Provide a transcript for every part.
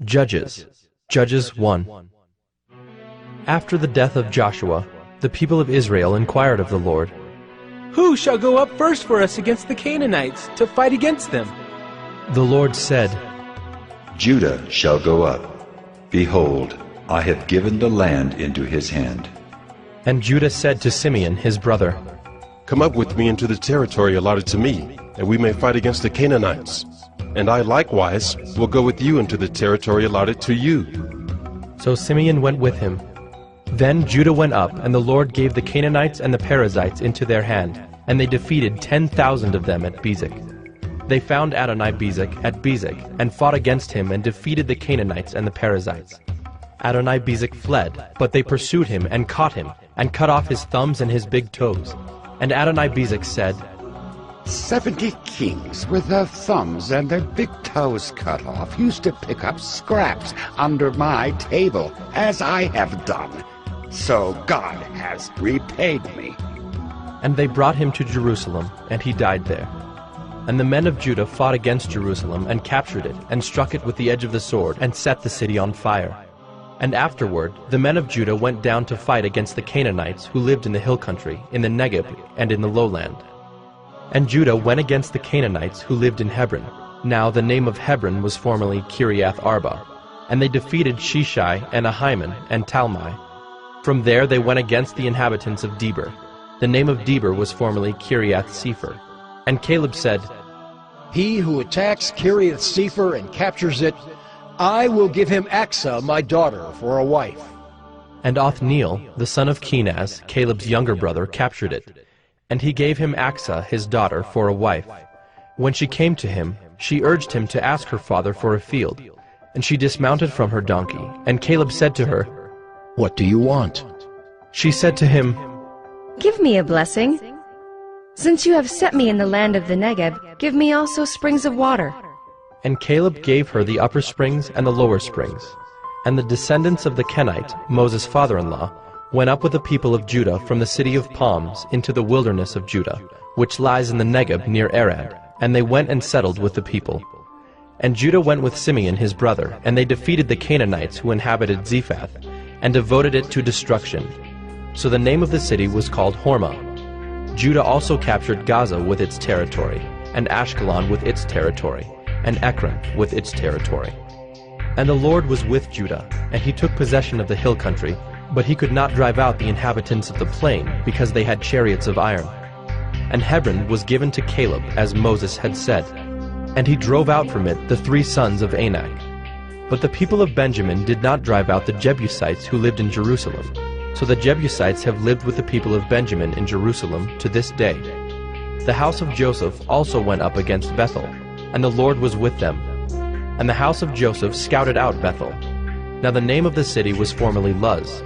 Judges 1. After the death of Joshua, the people of Israel inquired of the Lord, "Who shall go up first for us against the Canaanites to fight against them?" The Lord said, Judah shall go up. Behold, I have given the land into his hand. And Judah said to Simeon his brother, Come up with me into the territory allotted to me, that we may fight against the Canaanites. And I likewise will go with you into the territory allotted to you. So Simeon went with him. Then Judah went up, and the Lord gave the Canaanites and the Perizzites into their hand, and they defeated 10,000 of them at Bezek. They found Adoni-Bezek at Bezek, and fought against him, and defeated the Canaanites and the Perizzites. Adoni-Bezek fled, but they pursued him, and caught him, and cut off his thumbs and his big toes. And Adoni-Bezek said, 70 kings with their thumbs and their big toes cut off used to pick up scraps under my table, as I have done. So God has repaid me. And they brought him to Jerusalem, and he died there. And the men of Judah fought against Jerusalem, and captured it, and struck it with the edge of the sword, and set the city on fire. And afterward the men of Judah went down to fight against the Canaanites who lived in the hill country, in the Negeb, and in the lowland. And Judah went against the Canaanites who lived in Hebron. Now the name of Hebron was formerly Kiriath Arba. And they defeated Sheshai, and Ahiman, and Talmai. From there they went against the inhabitants of Debir. The name of Debir was formerly Kiriath Sepher. And Caleb said, He who attacks Kiriath Sepher and captures it, I will give him Achsah, my daughter, for a wife. And Othniel, the son of Kenaz, Caleb's younger brother, captured it. And he gave him Achsah, his daughter, for a wife. When she came to him, she urged him to ask her father for a field. And she dismounted from her donkey. And Caleb said to her, What do you want? She said to him, Give me a blessing. Since you have set me in the land of the Negeb, give me also springs of water. And Caleb gave her the upper springs and the lower springs. And the descendants of the Kenite, Moses' father-in-law, went up with the people of Judah from the city of palms into the wilderness of Judah, which lies in the Negeb near Arad, and they went and settled with the people. And Judah went with Simeon his brother, and they defeated the Canaanites who inhabited Zephath, and devoted it to destruction. So the name of the city was called Hormah. Judah also captured Gaza with its territory, and Ashkelon with its territory, and Ekron with its territory. And the Lord was with Judah, and he took possession of the hill country, but he could not drive out the inhabitants of the plain, because they had chariots of iron. And Hebron was given to Caleb, as Moses had said, and he drove out from it the 3 sons of Anak. But the people of Benjamin did not drive out the Jebusites who lived in Jerusalem. So the Jebusites have lived with the people of Benjamin in Jerusalem to this day. The house of Joseph also went up against Bethel, and the Lord was with them. And the house of Joseph scouted out Bethel. Now the name of the city was formerly Luz.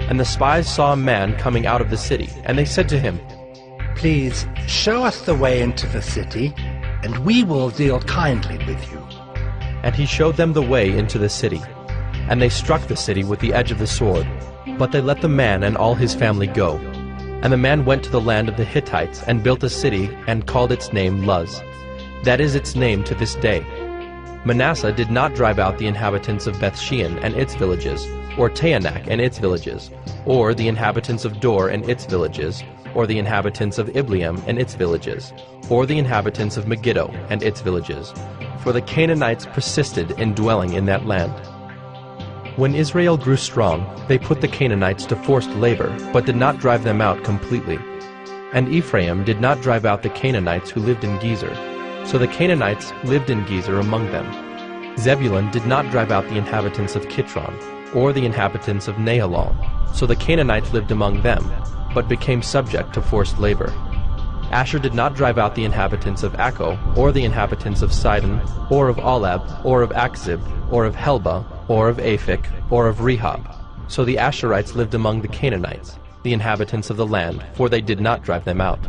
And the spies saw a man coming out of the city, and they said to him, Please show us the way into the city, and we will deal kindly with you. And he showed them the way into the city. And they struck the city with the edge of the sword, but they let the man and all his family go. And the man went to the land of the Hittites, and built a city, and called its name Luz. That is its name to this day. Manasseh did not drive out the inhabitants of Bethshean and its villages, or Taanach and its villages, or the inhabitants of Dor and its villages, or the inhabitants of Ibleam and its villages, or the inhabitants of Megiddo and its villages, for the Canaanites persisted in dwelling in that land. When Israel grew strong, they put the Canaanites to forced labor, but did not drive them out completely. And Ephraim did not drive out the Canaanites who lived in Gezer, so the Canaanites lived in Gezer among them. Zebulun did not drive out the inhabitants of Kitron, or the inhabitants of Nahalal, so the Canaanites lived among them, but became subject to forced labor. Asher did not drive out the inhabitants of Akko, or the inhabitants of Sidon, or of Alab, or of Akzib, or of Helba, or of Aphik, or of Rehob. So the Asherites lived among the Canaanites, the inhabitants of the land, for they did not drive them out.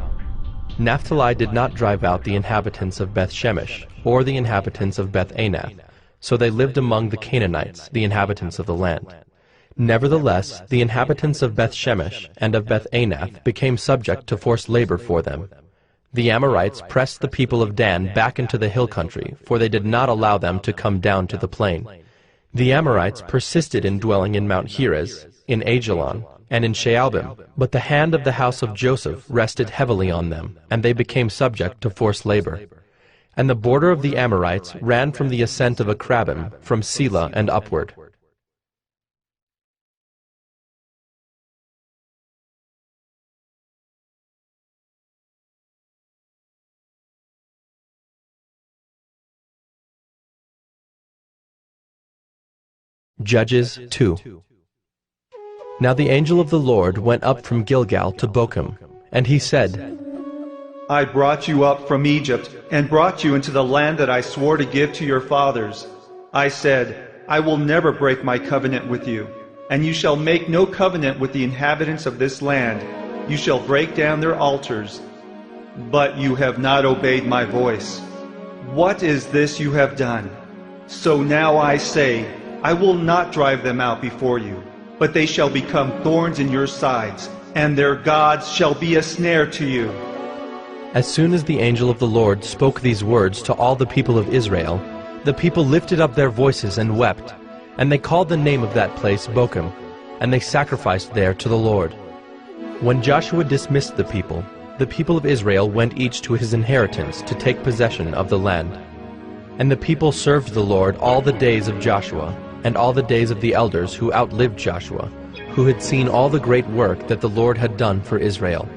Naphtali did not drive out the inhabitants of Beth-Shemesh, or the inhabitants of Beth-Anath, so they lived among the Canaanites, the inhabitants of the land. Nevertheless, the inhabitants of Beth-Shemesh and of Beth-Anath became subject to forced labor for them. The Amorites pressed the people of Dan back into the hill country, for they did not allow them to come down to the plain. The Amorites persisted in dwelling in Mount Heres, in Ajalon, and in Shaalbim, but the hand of the house of Joseph rested heavily on them, and they became subject to forced labor. And the border of the Amorites ran from the ascent of Akrabim, from Selah and upward. Judges 2. Now the angel of the Lord went up from Gilgal to Bochim, and he said, I brought you up from Egypt, and brought you into the land that I swore to give to your fathers. I said, I will never break my covenant with you, and you shall make no covenant with the inhabitants of this land. You shall break down their altars. But you have not obeyed my voice. What is this you have done? So now I say, I will not drive them out before you, but they shall become thorns in your sides, and their gods shall be a snare to you. As soon as the angel of the Lord spoke these words to all the people of Israel, the people lifted up their voices and wept, and they called the name of that place Bochim, and they sacrificed there to the Lord. When Joshua dismissed the people of Israel went each to his inheritance to take possession of the land. And the people served the Lord all the days of Joshua, and all the days of the elders who outlived Joshua, who had seen all the great work that the Lord had done for Israel.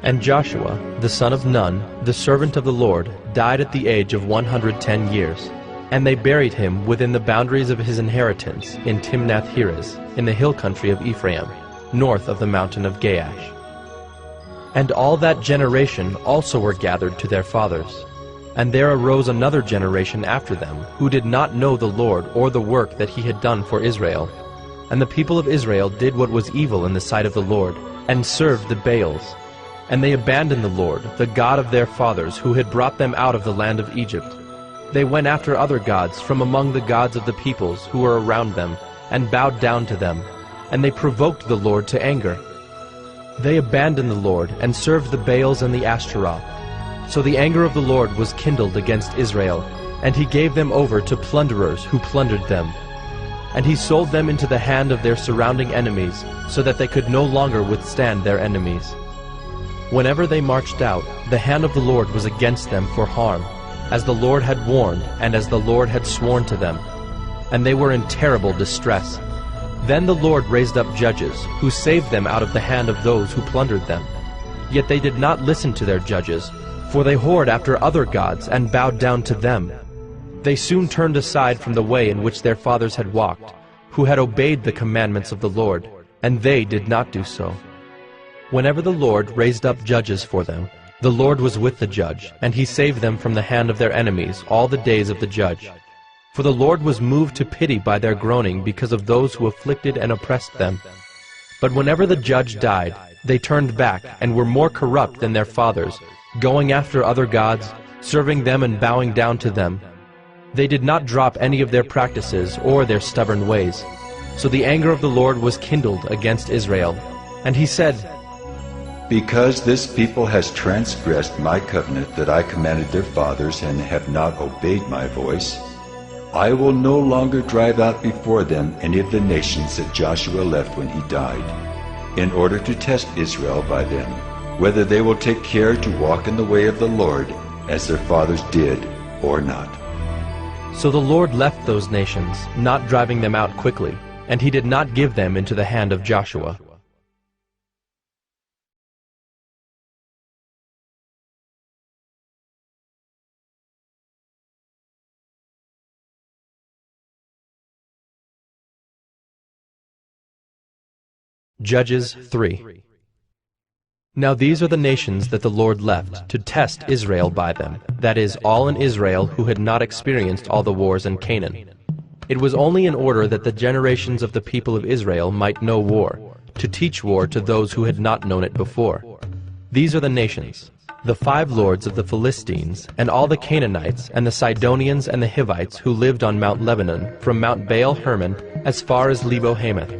And Joshua, the son of Nun, the servant of the Lord, died at the age of 110 years. And they buried him within the boundaries of his inheritance in Timnath-Heres, in the hill country of Ephraim, north of the mountain of Gaash. And all that generation also were gathered to their fathers. And there arose another generation after them, who did not know the Lord or the work that he had done for Israel. And the people of Israel did what was evil in the sight of the Lord, and served the Baals. And they abandoned the Lord, the God of their fathers, who had brought them out of the land of Egypt. They went after other gods from among the gods of the peoples who were around them, and bowed down to them, and they provoked the Lord to anger. They abandoned the Lord, and served the Baals and the Ashtaroth. So the anger of the Lord was kindled against Israel, and he gave them over to plunderers who plundered them. And he sold them into the hand of their surrounding enemies, so that they could no longer withstand their enemies. Whenever they marched out, the hand of the Lord was against them for harm, as the Lord had warned, and as the Lord had sworn to them. And they were in terrible distress. Then the Lord raised up judges, who saved them out of the hand of those who plundered them. Yet they did not listen to their judges, for they whored after other gods and bowed down to them. They soon turned aside from the way in which their fathers had walked, who had obeyed the commandments of the Lord, and they did not do so. Whenever the Lord raised up judges for them, the Lord was with the judge, and he saved them from the hand of their enemies all the days of the judge. For the Lord was moved to pity by their groaning because of those who afflicted and oppressed them. But whenever the judge died, they turned back and were more corrupt than their fathers, going after other gods, serving them and bowing down to them. They did not drop any of their practices or their stubborn ways. So the anger of the Lord was kindled against Israel. And he said, Because this people has transgressed my covenant that I commanded their fathers and have not obeyed my voice, I will no longer drive out before them any of the nations that Joshua left when he died, in order to test Israel by them, whether they will take care to walk in the way of the Lord as their fathers did or not. So the Lord left those nations, not driving them out quickly, and he did not give them into the hand of Joshua. Judges 3. Now these are the nations that the Lord left, to test Israel by them, that is, all in Israel who had not experienced all the wars in Canaan. It was only in order that the generations of the people of Israel might know war, to teach war to those who had not known it before. These are the nations: the 5 lords of the Philistines, and all the Canaanites, and the Sidonians and the Hivites who lived on Mount Lebanon, from Mount Baal Hermon as far as Lebo Hamath.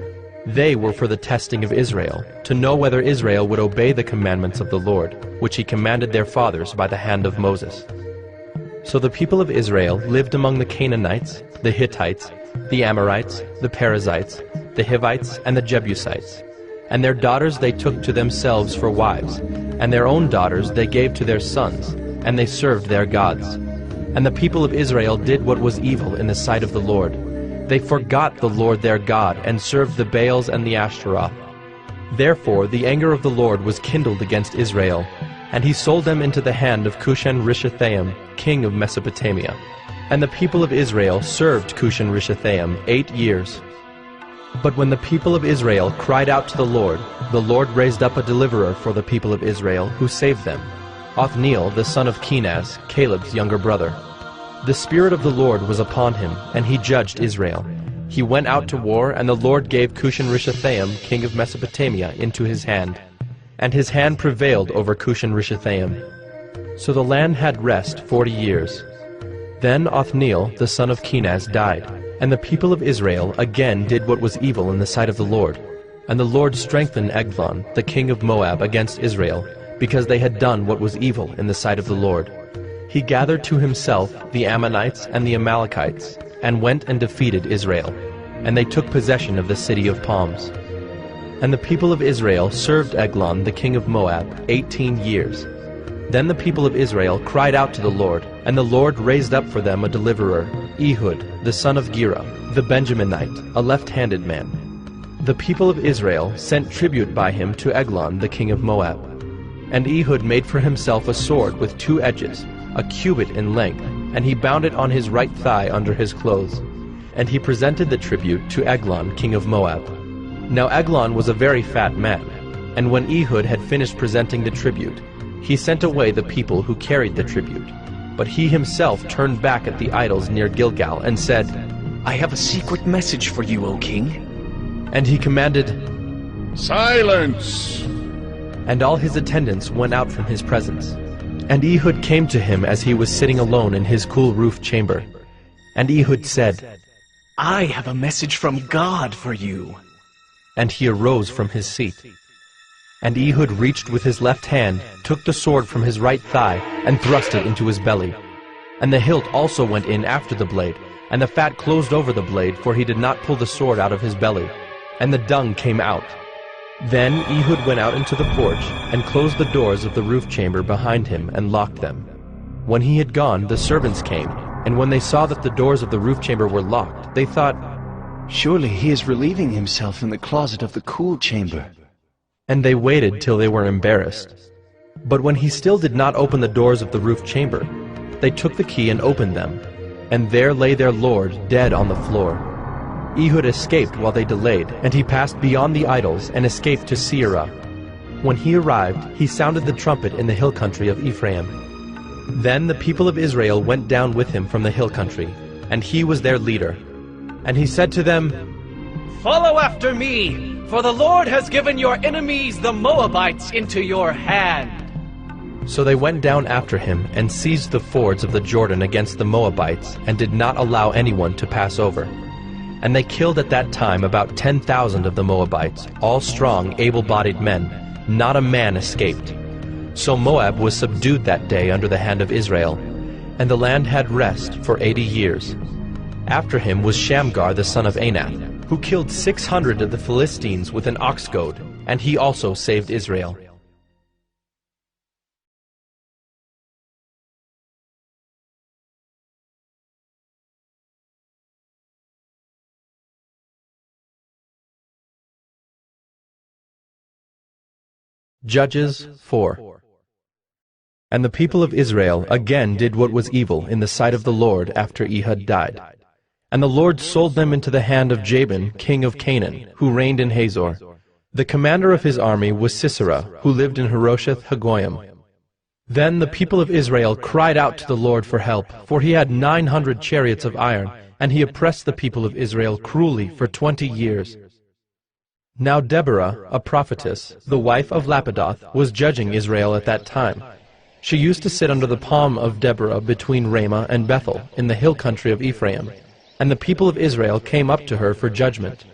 They were for the testing of Israel, to know whether Israel would obey the commandments of the Lord, which he commanded their fathers by the hand of Moses. So the people of Israel lived among the Canaanites, the Hittites, the Amorites, the Perizzites, the Hivites, and the Jebusites. And their daughters they took to themselves for wives, and their own daughters they gave to their sons, and they served their gods. And the people of Israel did what was evil in the sight of the Lord. They forgot the Lord their God, and served the Baals and the Ashtaroth. Therefore the anger of the Lord was kindled against Israel, and he sold them into the hand of Cushan-Rishathaim, king of Mesopotamia. And the people of Israel served Cushan-Rishathaim 8 years. But when the people of Israel cried out to the Lord raised up a deliverer for the people of Israel, who saved them, Othniel the son of Kenaz, Caleb's younger brother. The Spirit of the Lord was upon him, and he judged Israel. He went out to war, and the Lord gave Cushan-Rishathaim, king of Mesopotamia, into his hand. And his hand prevailed over Cushan-Rishathaim. So the land had rest 40 years. Then Othniel the son of Kenaz died, and the people of Israel again did what was evil in the sight of the Lord. And the Lord strengthened Eglon, the king of Moab, against Israel, because they had done what was evil in the sight of the Lord. He gathered to himself the Ammonites and the Amalekites, and went and defeated Israel, and they took possession of the city of palms. And the people of Israel served Eglon the king of Moab 18 years. Then the people of Israel cried out to the Lord, and the Lord raised up for them a deliverer, Ehud the son of Gera, the Benjaminite, a left-handed man. The people of Israel sent tribute by him to Eglon the king of Moab. And Ehud made for himself a sword with 2 edges, a cubit in length, and he bound it on his right thigh under his clothes. And he presented the tribute to Eglon king of Moab. Now Eglon was a very fat man, and when Ehud had finished presenting the tribute, he sent away the people who carried the tribute. But he himself turned back at the idols near Gilgal, and said, I have a secret message for you, O king. And he commanded, Silence! And all his attendants went out from his presence. And Ehud came to him as he was sitting alone in his cool roof chamber. And Ehud said, I have a message from God for you. And he arose from his seat. And Ehud reached with his left hand, took the sword from his right thigh, and thrust it into his belly. And the hilt also went in after the blade, and the fat closed over the blade, for he did not pull the sword out of his belly. And the dung came out. Then Ehud went out into the porch, and closed the doors of the roof chamber behind him, and locked them. When he had gone, the servants came, and when they saw that the doors of the roof chamber were locked, they thought, Surely he is relieving himself in the closet of the cool chamber. And they waited till they were embarrassed. But when he still did not open the doors of the roof chamber, they took the key and opened them, and there lay their lord dead on the floor. Ehud escaped while they delayed, and he passed beyond the idols and escaped to Seirah. When he arrived, he sounded the trumpet in the hill country of Ephraim. Then the people of Israel went down with him from the hill country, and he was their leader. And he said to them, Follow after me, for the Lord has given your enemies the Moabites into your hand. So they went down after him and seized the fords of the Jordan against the Moabites, and did not allow anyone to pass over. And they killed at that time about 10,000 of the Moabites, all strong, able-bodied men. Not a man escaped. So Moab was subdued that day under the hand of Israel, and the land had rest for 80 years. After him was Shamgar the son of Anath, who killed 600 of the Philistines with an ox goad, and he also saved Israel. Judges 4. And the people of Israel again did what was evil in the sight of the Lord after Ehud died. And the Lord sold them into the hand of Jabin, king of Canaan, who reigned in Hazor. The commander of his army was Sisera, who lived in Harosheth Hagoyim. Then the people of Israel cried out to the Lord for help, for he had 900 chariots of iron, and he oppressed the people of Israel cruelly for 20 years. Now Deborah, a prophetess, the wife of Lapidoth, was judging Israel at that time. She used to sit under the palm of Deborah between Ramah and Bethel, in the hill country of Ephraim. And the people of Israel came up to her for judgment.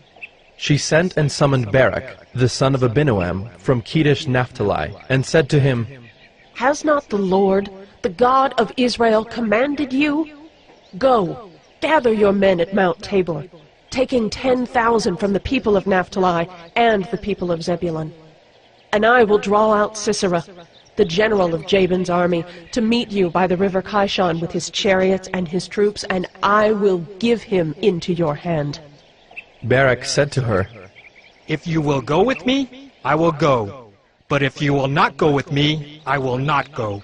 She sent and summoned Barak, the son of Abinoam, from Kedesh Naphtali, and said to him, Has not the Lord, the God of Israel, commanded you? Go, gather your men at Mount Tabor, taking 10,000 from the people of Naphtali and the people of Zebulun. And I will draw out Sisera, the general of Jabin's army, to meet you by the river Kishon with his chariots and his troops, and I will give him into your hand." Barak said to her, "If you will go with me, I will go. But if you will not go with me, I will not go."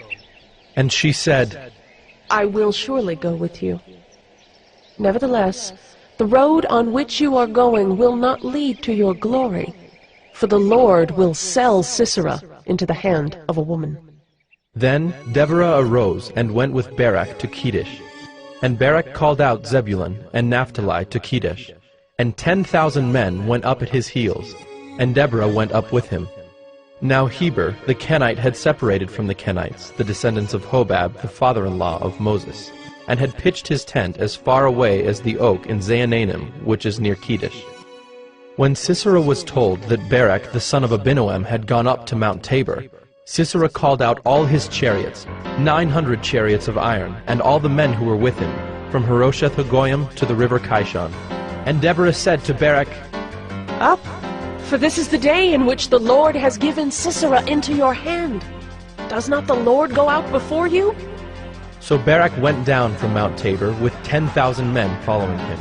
And she said, "I will surely go with you. Nevertheless, the road on which you are going will not lead to your glory, for the Lord will sell Sisera into the hand of a woman." Then Deborah arose and went with Barak to Kedesh. And Barak called out Zebulun and Naphtali to Kedesh. And 10,000 men went up at his heels, and Deborah went up with him. Now Heber the Kenite had separated from the Kenites, the descendants of Hobab, the father-in-law of Moses, and had pitched his tent as far away as the oak in Zaanannim, which is near Kedesh. When Sisera was told that Barak the son of Abinoam had gone up to Mount Tabor, Sisera called out all his chariots, 900 chariots of iron, and all the men who were with him, from Harosheth-Hagoyim to the river Kishon. And Deborah said to Barak, "Up, for this is the day in which the Lord has given Sisera into your hand. Does not the Lord go out before you?" So Barak went down from Mount Tabor with 10,000 men following him.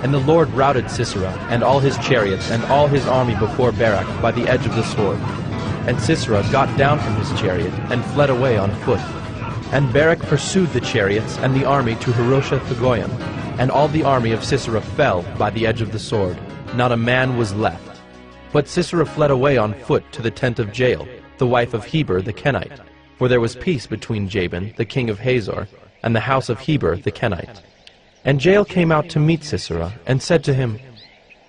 And the Lord routed Sisera and all his chariots and all his army before Barak by the edge of the sword. And Sisera got down from his chariot and fled away on foot. And Barak pursued the chariots and the army to Harosheth-Hagoyim, and all the army of Sisera fell by the edge of the sword. Not a man was left. But Sisera fled away on foot to the tent of Jael, the wife of Heber the Kenite, for there was peace between Jabin, the king of Hazor, and the house of Heber the Kenite. And Jael came out to meet Sisera, and said to him,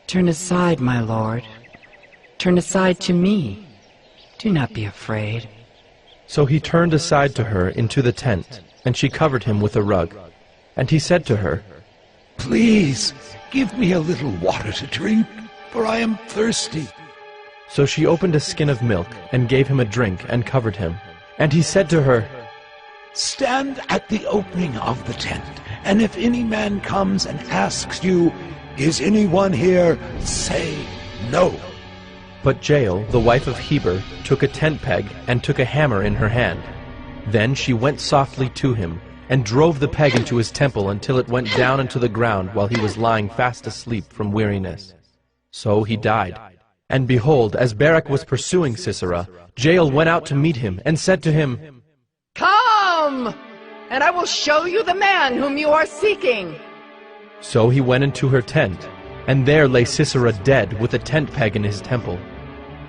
"Turn aside, my lord. Turn aside to me. Do not be afraid." So he turned aside to her into the tent, and she covered him with a rug. And he said to her, "Please, give me a little water to drink, for I am thirsty." So she opened a skin of milk, and gave him a drink, and covered him. And he said to her, "Stand at the opening of the tent, and if any man comes and asks you, 'Is anyone here?' say, 'No.'" But Jael, the wife of Heber, took a tent peg and took a hammer in her hand. Then she went softly to him, and drove the peg into his temple until it went down into the ground while he was lying fast asleep from weariness. So he died. And behold, as Barak was pursuing Sisera, Jael went out to meet him, and said to him, "Come, and I will show you the man whom you are seeking." So he went into her tent, and there lay Sisera dead with a tent peg in his temple.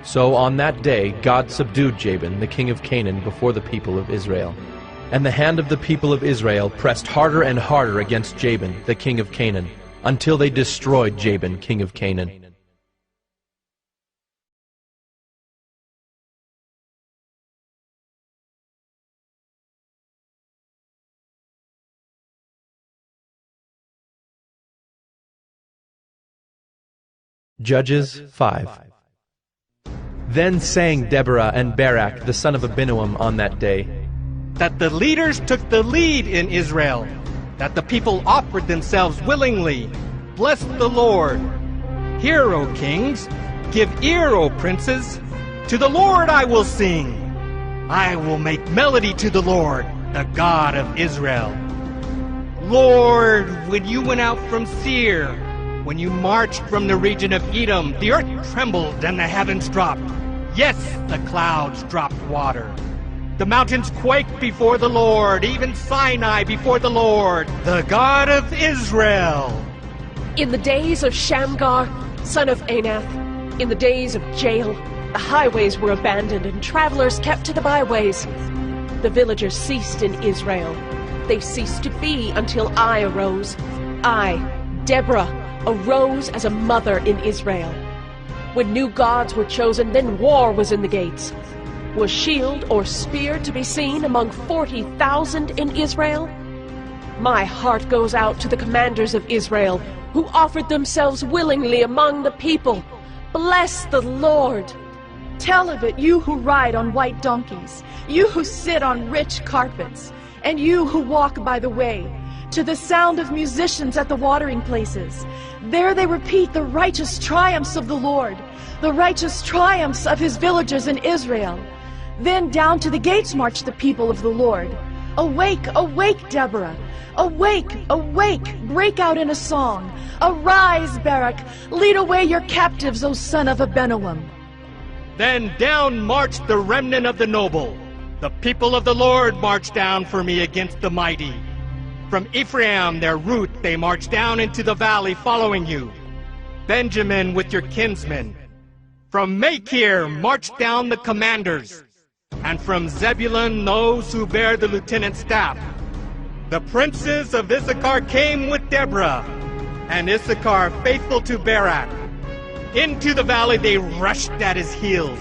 So on that day God subdued Jabin, the king of Canaan, before the people of Israel. And the hand of the people of Israel pressed harder and harder against Jabin, the king of Canaan, until they destroyed Jabin, king of Canaan. Judges 5. Then sang Deborah and Barak the son of Abinoam on that day, "That the leaders took the lead in Israel, that the people offered themselves willingly. Bless the Lord. Hear, O kings, give ear, O princes. To the Lord I will sing. I will make melody to the Lord, the God of Israel. Lord, when you went out from Seir, when you marched from the region of Edom, the earth trembled and the heavens dropped. Yes, the clouds dropped water. The mountains quaked before the Lord, even Sinai before the Lord, the God of Israel." In the days of Shamgar, son of Anath, in the days of Jael, the highways were abandoned and travelers kept to the byways. The villagers ceased in Israel. They ceased to be until I arose. I, Deborah, arose as a mother in Israel. When new gods were chosen, then war was in the gates. Was shield or spear to be seen among 40,000 in Israel? My heart goes out to the commanders of Israel, who offered themselves willingly among the people. Bless the Lord. Tell of it, you who ride on white donkeys, you who sit on rich carpets, and you who walk by the way. to the sound of musicians at the watering places. There they repeat the righteous triumphs of the Lord, the righteous triumphs of his villagers in Israel. Then down to the gates march the people of the Lord. Awake, awake, Deborah! Awake, awake, break out in a song. Arise, Barak, lead away your captives, O son of Abinoam. Then down marched the remnant of the noble. The people of the Lord marched down for me against the mighty. From Ephraim, their root, they marched down into the valley following you. Benjamin with your kinsmen. From Machir marched down the commanders. And from Zebulun those who bear the lieutenant's staff. The princes of Issachar came with Deborah, and Issachar faithful to Barak. Into the valley they rushed at his heels.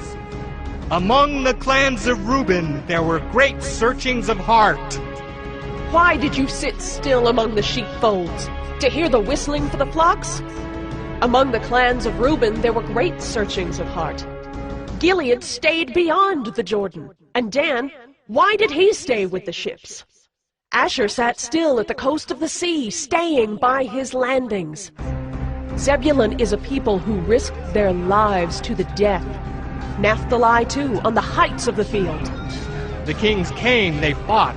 Among the clans of Reuben there were great searchings of heart. Why did you sit still among the sheepfolds? To hear the whistling for the flocks? Among the clans of Reuben there were great searchings of heart. Gilead stayed beyond the Jordan. And Dan, why did he stay with the ships? Asher sat still at the coast of the sea, staying by his landings. Zebulun is a people who risked their lives to the death. Naphtali, too, on the heights of the field. The kings came, they fought.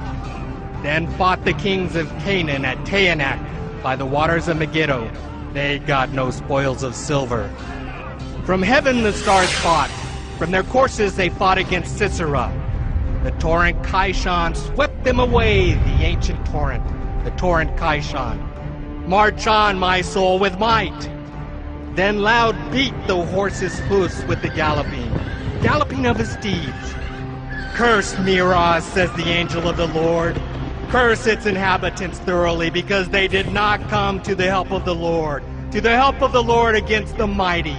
Then fought the kings of Canaan at Taanach by the waters of Megiddo. They got no spoils of silver. From heaven the stars fought. From their courses they fought against Sisera. The torrent Kishon swept them away, the ancient torrent, the torrent Kishon. March on, my soul, with might. Then loud beat the horse's hoofs with the galloping of his steeds. Curse Meroz, says the angel of the Lord. Curse its inhabitants thoroughly, because they did not come to the help of the Lord, against the mighty.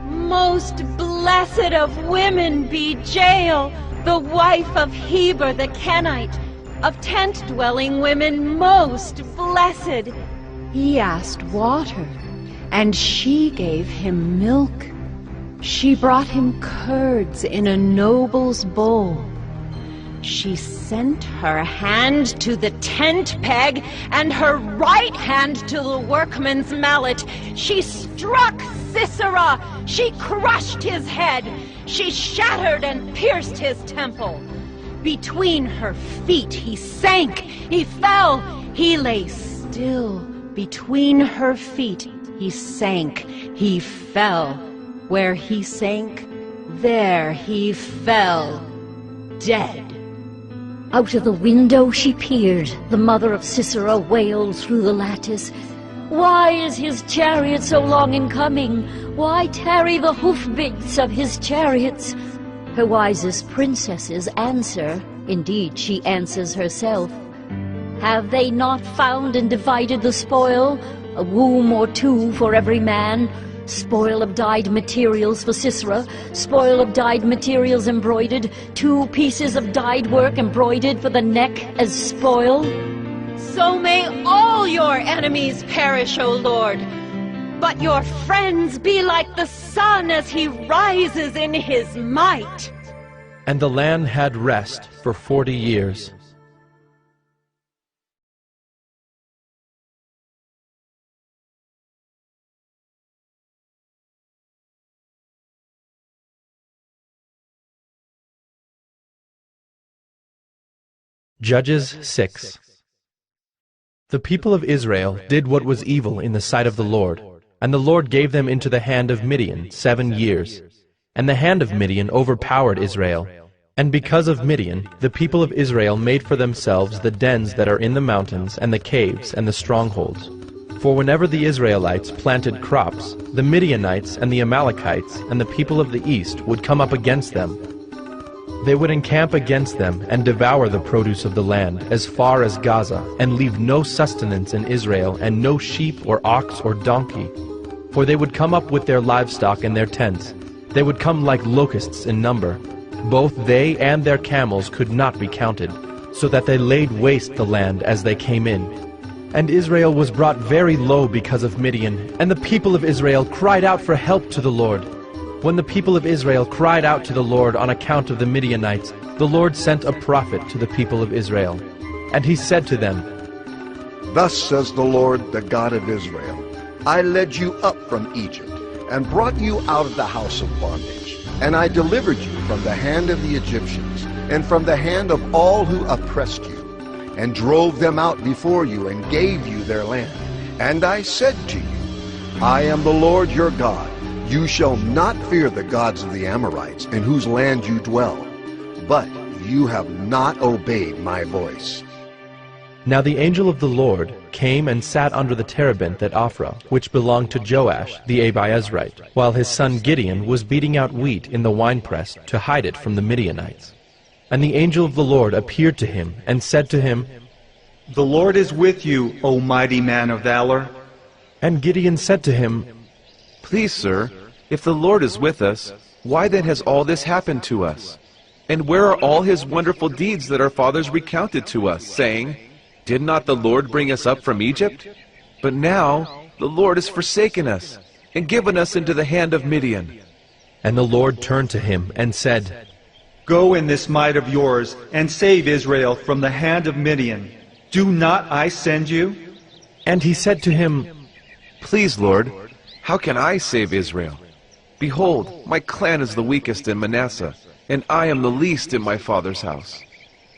Most blessed of women be Jael, the wife of Heber the Kenite. Of tent-dwelling women most blessed. He asked water, and she gave him milk. She brought him curds in a noble's bowl. She sent her hand to the tent peg, and her right hand to the workman's mallet. She struck Sisera. She crushed his head. She shattered and pierced his temple. Between her feet he sank. He fell. He lay still. Between her feet he sank. He fell. Where he sank, there he fell, dead. Out of the window she peered. The mother of Sisera wailed through the lattice. Why is his chariot so long in coming? Why tarry the hoofbeats of his chariots? Her wisest princesses answer. Indeed, she answers herself. Have they not found and divided the spoil? A womb or two for every man. Spoil of dyed materials for Sisera, spoil of dyed materials embroidered, 2 pieces of dyed work embroidered for the neck as spoil. So may all your enemies perish, O Lord, but your friends be like the sun as he rises in his might. And the land had rest for 40 years. Judges 6. The people of Israel did what was evil in the sight of the Lord, and the Lord gave them into the hand of Midian 7 years. And the hand of Midian overpowered Israel. And because of Midian, the people of Israel made for themselves the dens that are in the mountains, and the caves, and the strongholds. For whenever the Israelites planted crops, the Midianites and the Amalekites and the people of the east would come up against them. They would encamp against them and devour the produce of the land as far as Gaza, and leave no sustenance in Israel, and no sheep or ox or donkey. For they would come up with their livestock and their tents. They would come like locusts in number. Both they and their camels could not be counted, so that they laid waste the land as they came in. And Israel was brought very low because of Midian, and the people of Israel cried out for help to the Lord. When the people of Israel cried out to the Lord on account of the Midianites, the Lord sent a prophet to the people of Israel. And he said to them, Thus says the Lord, the God of Israel, I led you up from Egypt, and brought you out of the house of bondage. And I delivered you from the hand of the Egyptians, and from the hand of all who oppressed you, and drove them out before you, and gave you their land. And I said to you, I am the Lord your God. You shall not fear the gods of the Amorites, in whose land you dwell. But you have not obeyed my voice. Now the angel of the Lord came and sat under the terebinth at Ophrah, which belonged to Joash the Abiezrite, while his son Gideon was beating out wheat in the winepress to hide it from the Midianites. And the angel of the Lord appeared to him and said to him, The Lord is with you, O mighty man of valor. And Gideon said to him, Please, sir, if the Lord is with us, why then has all this happened to us? And where are all his wonderful deeds that our fathers recounted to us, saying, Did not the Lord bring us up from Egypt? But now the Lord has forsaken us, and given us into the hand of Midian. And the Lord turned to him and said, Go in this might of yours, and save Israel from the hand of Midian. Do not I send you? And he said to him, Please, Lord, how can I save Israel? Behold, my clan is the weakest in Manasseh, and I am the least in my father's house.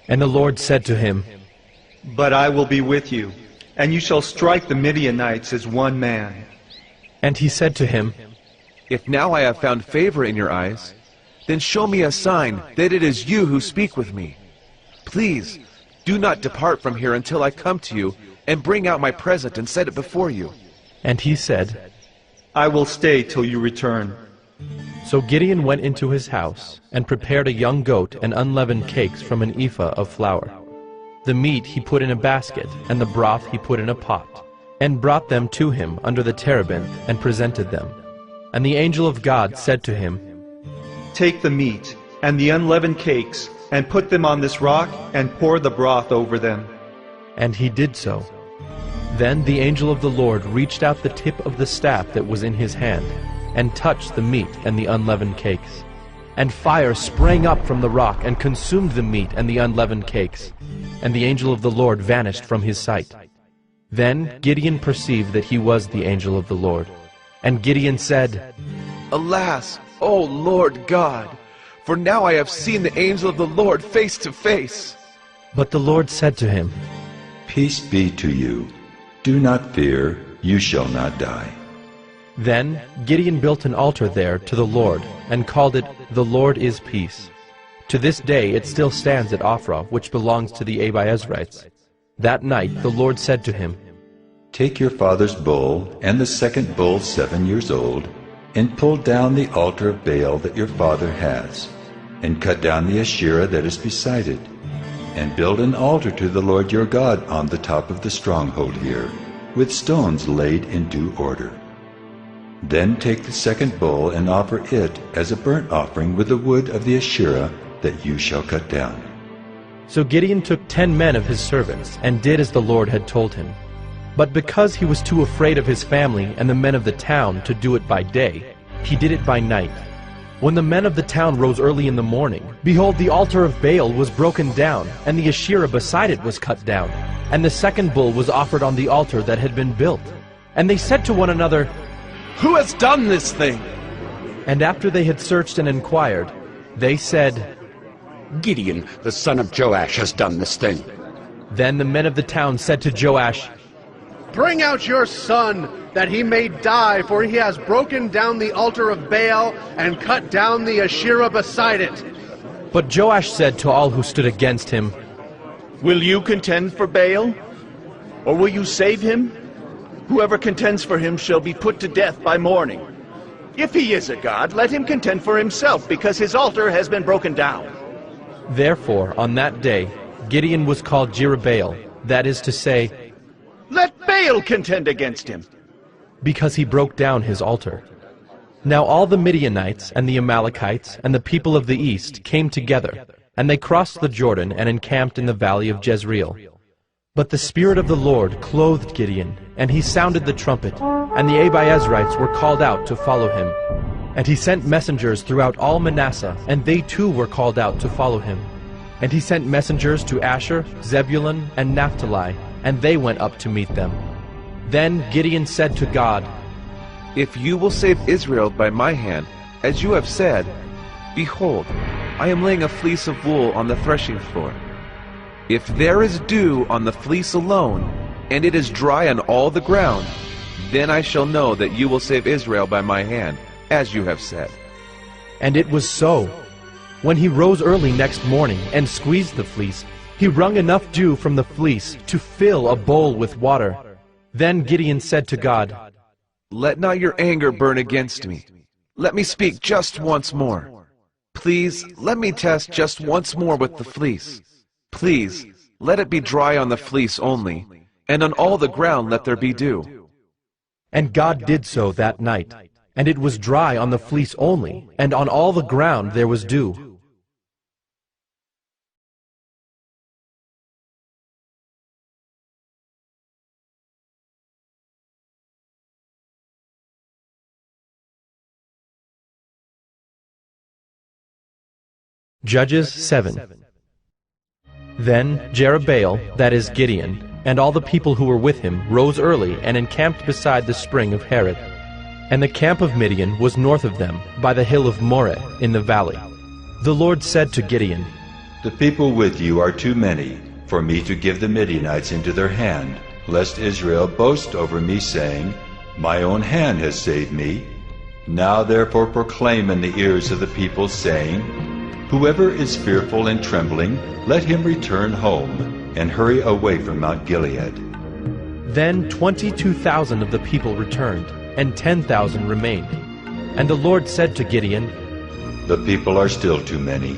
And the Lord said to him, But I will be with you, and you shall strike the Midianites as one man. And he said to him, If now I have found favor in your eyes, then show me a sign that it is you who speak with me. Please, do not depart from here until I come to you and bring out my present and set it before you. And he said, I will stay till you return. So Gideon went into his house, and prepared a young goat and unleavened cakes from an ephah of flour. The meat he put in a basket, and the broth he put in a pot, and brought them to him under the terebinth, and presented them. And the angel of God said to him, Take the meat and the unleavened cakes, and put them on this rock, and pour the broth over them. And he did so. Then the angel of the Lord reached out the tip of the staff that was in his hand, and touched the meat and the unleavened cakes. And fire sprang up from the rock, and consumed the meat and the unleavened cakes. And the angel of the Lord vanished from his sight. Then Gideon perceived that he was the angel of the Lord. And Gideon said, Alas, O Lord God, for now I have seen the angel of the Lord face to face. But the Lord said to him, Peace be to you. Do not fear, you shall not die. Then Gideon built an altar there to the Lord, and called it, The Lord is Peace. To this day it still stands at Ophrah, which belongs to the Abiezrites. That night the Lord said to him, Take your father's bull, and the second bull 7 years old, and pull down the altar of Baal that your father has, and cut down the Asherah that is beside it, and build an altar to the Lord your God on the top of the stronghold here, with stones laid in due order. Then take the second bull and offer it as a burnt offering with the wood of the Asherah that you shall cut down. So Gideon took 10 men of his servants, and did as the Lord had told him. But because he was too afraid of his family and the men of the town to do it by day, he did it by night. When the men of the town rose early in the morning, behold, the altar of Baal was broken down, and the Asherah beside it was cut down, and the second bull was offered on the altar that had been built. And they said to one another, Who has done this thing? And after they had searched and inquired, they said, Gideon, the son of Joash, has done this thing. Then the men of the town said to Joash, Bring out your son, that he may die, for he has broken down the altar of Baal and cut down the Asherah beside it. But Joash said to all who stood against him, Will you contend for Baal? Or will you save him? Whoever contends for him shall be put to death by morning. If he is a god, let him contend for himself, because his altar has been broken down. Therefore, on that day, Gideon was called Jerubbaal, that is to say, Let Baal contend against him, because he broke down his altar. Now all the Midianites and the Amalekites and the people of the east came together, and they crossed the Jordan and encamped in the valley of Jezreel. But the Spirit of the Lord clothed Gideon, and he sounded the trumpet, and the Abiezrites were called out to follow him. And he sent messengers throughout all Manasseh, and they too were called out to follow him. And he sent messengers to Asher, Zebulun, and Naphtali, and they went up to meet them. Then Gideon said to God, "If you will save Israel by my hand, as you have said, behold, I am laying a fleece of wool on the threshing floor. If there is dew on the fleece alone, and it is dry on all the ground, then I shall know that you will save Israel by my hand, as you have said." And it was so. When he rose early next morning and squeezed the fleece, he wrung enough dew from the fleece to fill a bowl with water. Then Gideon said to God, "Let not your anger burn against me. Let me speak just once more. Please, let me test just once more with the fleece. Please, let it be dry on the fleece only, and on all the ground let there be dew." And God did so that night, and it was dry on the fleece only, and on all the ground there was dew. Judges 7. Then Jerubbaal, that is Gideon, and all the people who were with him rose early and encamped beside the spring of Harod. And the camp of Midian was north of them, by the hill of Moreh in the valley. The Lord said to Gideon, "The people with you are too many for me to give the Midianites into their hand, lest Israel boast over me, saying, 'My own hand has saved me.' Now therefore proclaim in the ears of the people, saying, 'Whoever is fearful and trembling, let him return home, and hurry away from Mount Gilead.'" Then 22,000 of the people returned, and 10,000 remained. And the Lord said to Gideon, "The people are still too many.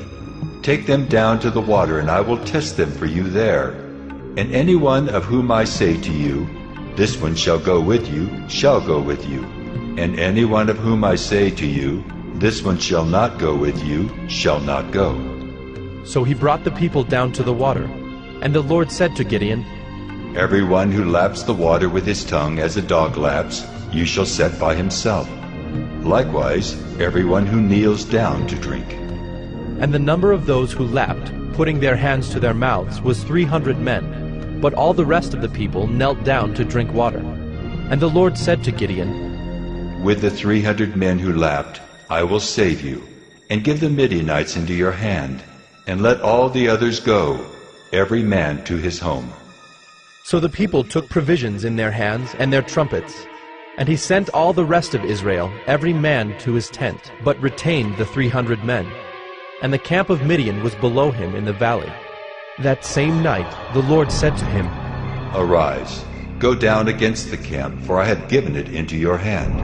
Take them down to the water, and I will test them for you there. And any one of whom I say to you, 'This one shall go with you,' shall go with you. And any one of whom I say to you, 'This one shall not go with you,' shall not go." So he brought the people down to the water. And the Lord said to Gideon, "Everyone who laps the water with his tongue as a dog laps, you shall set by himself. Likewise, everyone who kneels down to drink." And the number of those who lapped, putting their hands to their mouths, was 300 men. But all the rest of the people knelt down to drink water. And the Lord said to Gideon, "With the 300 men who lapped, I will save you, and give the Midianites into your hand, and let all the others go, every man to his home." So the people took provisions in their hands and their trumpets. And he sent all the rest of Israel, every man to his tent, but retained the 300 men. And the camp of Midian was below him in the valley. That same night the Lord said to him, "Arise, go down against the camp, for I have given it into your hand.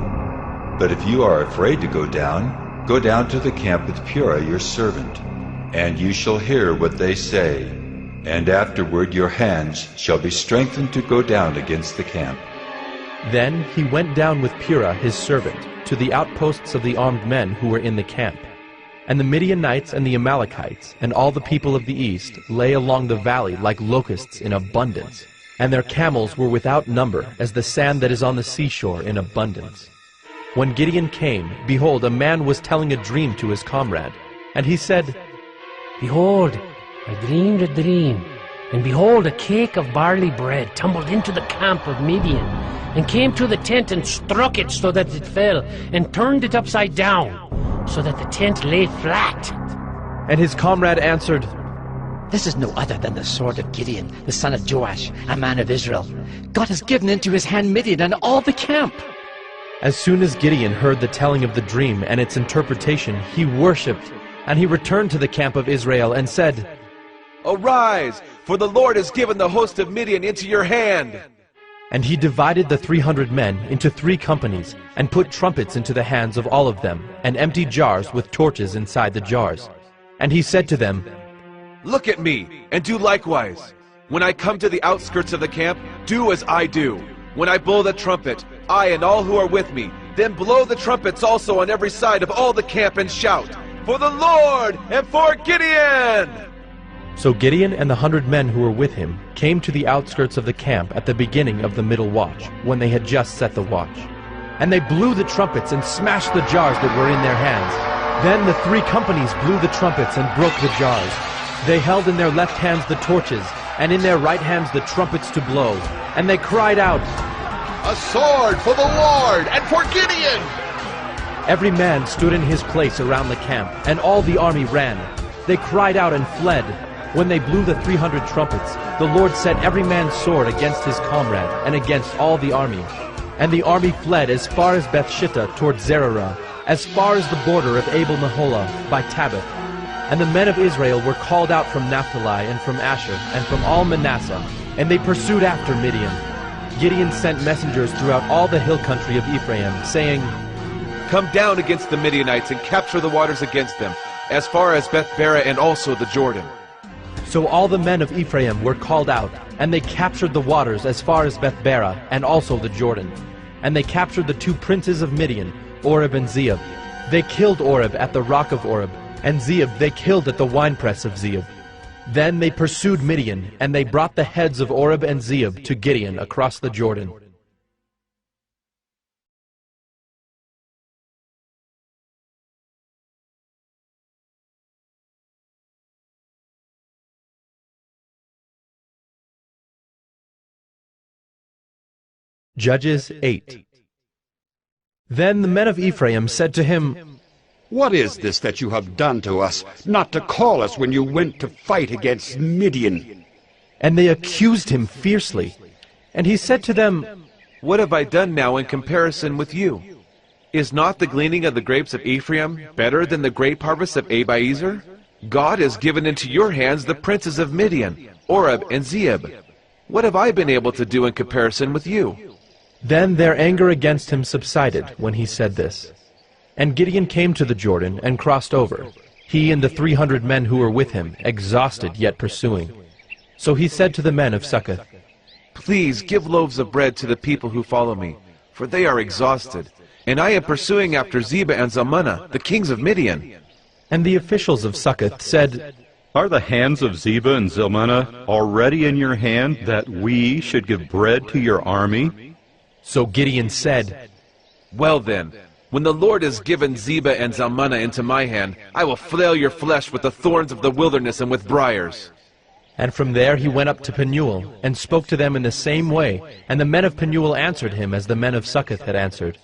But if you are afraid to go down to the camp with Purah your servant, and you shall hear what they say. And afterward your hands shall be strengthened to go down against the camp." Then he went down with Purah his servant to the outposts of the armed men who were in the camp. And the Midianites and the Amalekites and all the people of the east lay along the valley like locusts in abundance, and their camels were without number as the sand that is on the seashore in abundance. When Gideon came, behold, a man was telling a dream to his comrade. And he said, "Behold, I dreamed a dream, and behold, a cake of barley bread tumbled into the camp of Midian, and came to the tent and struck it so that it fell, and turned it upside down, so that the tent lay flat." And his comrade answered, "This is no other than the sword of Gideon, the son of Joash, a man of Israel. God has given into his hand Midian and all the camp." As soon as Gideon heard the telling of the dream and its interpretation, he worshipped, and he returned to the camp of Israel and said, "Arise, for the Lord has given the host of Midian into your hand." And he divided the 300 men into 3 companies, and put trumpets into the hands of all of them, and empty jars with torches inside the jars. And he said to them, "Look at me, and do likewise. When I come to the outskirts of the camp, do as I do. When I blow the trumpet, I and all who are with me, then blow the trumpets also on every side of all the camp, and shout, 'For the Lord and for Gideon!'" So Gideon and the 100 men who were with him came to the outskirts of the camp at the beginning of the middle watch, when they had just set the watch. And they blew the trumpets and smashed the jars that were in their hands. Then the 3 companies blew the trumpets and broke the jars. They held in their left hands the torches, and in their right hands the trumpets to blow. And they cried out, "A sword for the Lord and for Gideon!" Every man stood in his place around the camp, and all the army ran. They cried out and fled. When they blew the 300 trumpets, the Lord set every man's sword against his comrade, and against all the army. And the army fled as far as Bethshittah toward Zererah, as far as the border of Abel-Meholah by Tabbath. And the men of Israel were called out from Naphtali and from Asher and from all Manasseh, and they pursued after Midian. Gideon sent messengers throughout all the hill country of Ephraim, saying, "Come down against the Midianites and capture the waters against them, as far as Beth-barah and also the Jordan." So all the men of Ephraim were called out, and they captured the waters as far as Beth-barah and also the Jordan. And they captured the 2 princes of Midian, Oreb and Zeeb. They killed Oreb at the rock of Oreb, and Zeeb they killed at the winepress of Zeeb. Then they pursued Midian, and they brought the heads of Oreb and Zeeb to Gideon across the Jordan. Judges 8. Then the men of Ephraim said to him, "What is this that you have done to us, not to call us when you went to fight against Midian?" And they accused him fiercely. And he said to them, "What have I done now in comparison with you? Is not the gleaning of the grapes of Ephraim better than the grape harvest of Abiezer? God has given into your hands the princes of Midian, Oreb and Zeeb. What have I been able to do in comparison with you?" Then their anger against him subsided when he said this. And Gideon came to the Jordan and crossed over, he and the 300 men who were with him, exhausted yet pursuing. So he said to the men of Succoth, "Please give loaves of bread to the people who follow me, for they are exhausted, and I am pursuing after Zebah and Zalmunna, the kings of Midian." And the officials of Succoth said, "Are the hands of Zebah and Zalmunna already in your hand, that we should give bread to your army?" So Gideon said, "Well then, when the Lord has given Zebah and Zalmunna into my hand, I will flail your flesh with the thorns of the wilderness and with briars." And from there he went up to Penuel, and spoke to them in the same way, and the men of Penuel answered him as the men of Succoth had answered.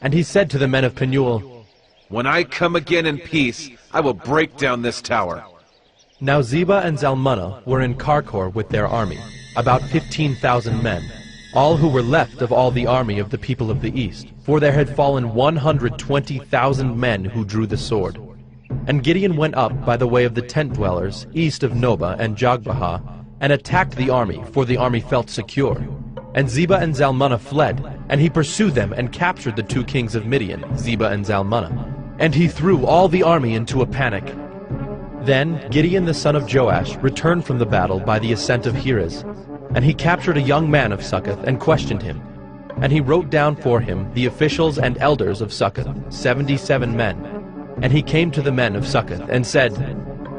And he said to the men of Penuel, "When I come again in peace, I will break down this tower." Now Zebah and Zalmunna were in Karkor with their army, about 15,000 men, all who were left of all the army of the people of the east, for there had fallen 120,000 men who drew the sword. And Gideon went up by the way of the tent dwellers, east of Nobah and Jogbehah, and attacked the army, for the army felt secure. And Zebah and Zalmunna fled, and he pursued them and captured the 2 kings of Midian, Zebah and Zalmunna. And he threw all the army into a panic. Then Gideon the son of Joash returned from the battle by the ascent of Heres, and he captured a young man of Succoth and questioned him. And he wrote down for him the officials and elders of Succoth, 77 men. And he came to the men of Succoth and said,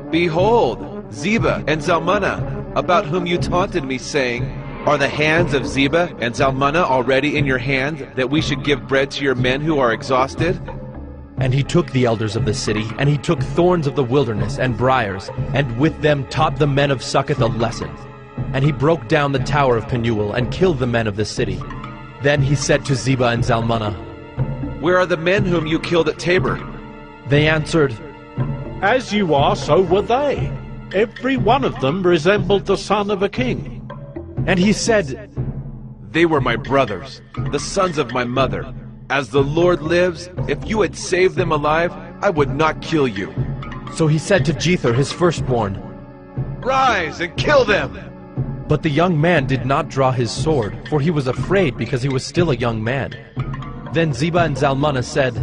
"Behold, Zebah and Zalmunna, about whom you taunted me, saying, 'Are the hands of Zebah and Zalmunna already in your hand, that we should give bread to your men who are exhausted?' And he took the elders of the city, and he took thorns of the wilderness and briars, and with them taught the men of Succoth a lesson. And he broke down the tower of Penuel, and killed the men of the city. Then he said to Zebah and Zalmunna, 'Where are the men whom you killed at Tabor?' They answered, "As you are, so were they. Every one of them resembled the son of a king." And he said, "They were my brothers, the sons of my mother. As the Lord lives, if you had saved them alive, I would not kill you." So he said to Jether his firstborn, "Rise and kill them!" But the young man did not draw his sword, for he was afraid because he was still a young man. Then Zebah and Zalmunna said,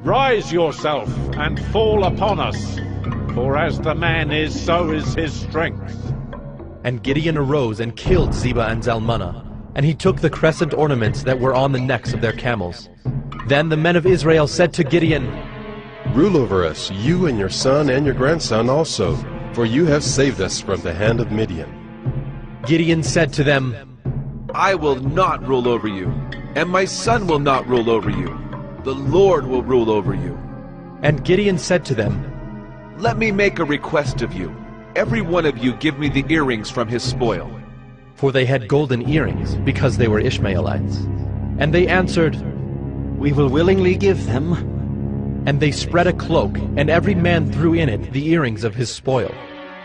"Rise yourself and fall upon us, for as the man is, so is his strength." And Gideon arose and killed Zebah and Zalmunna, and he took the crescent ornaments that were on the necks of their camels. Then the men of Israel said to Gideon, "Rule over us, you and your son and your grandson also, for you have saved us from the hand of Midian." Gideon said to them, "I will not rule over you, and my son will not rule over you. The Lord will rule over you." And Gideon said to them, "Let me make a request of you. every one of you give me the earrings from his spoil. For they had golden earrings, because they were Ishmaelites. And they answered, We will willingly give them. And they spread a cloak, and every man threw in it the earrings of his spoil.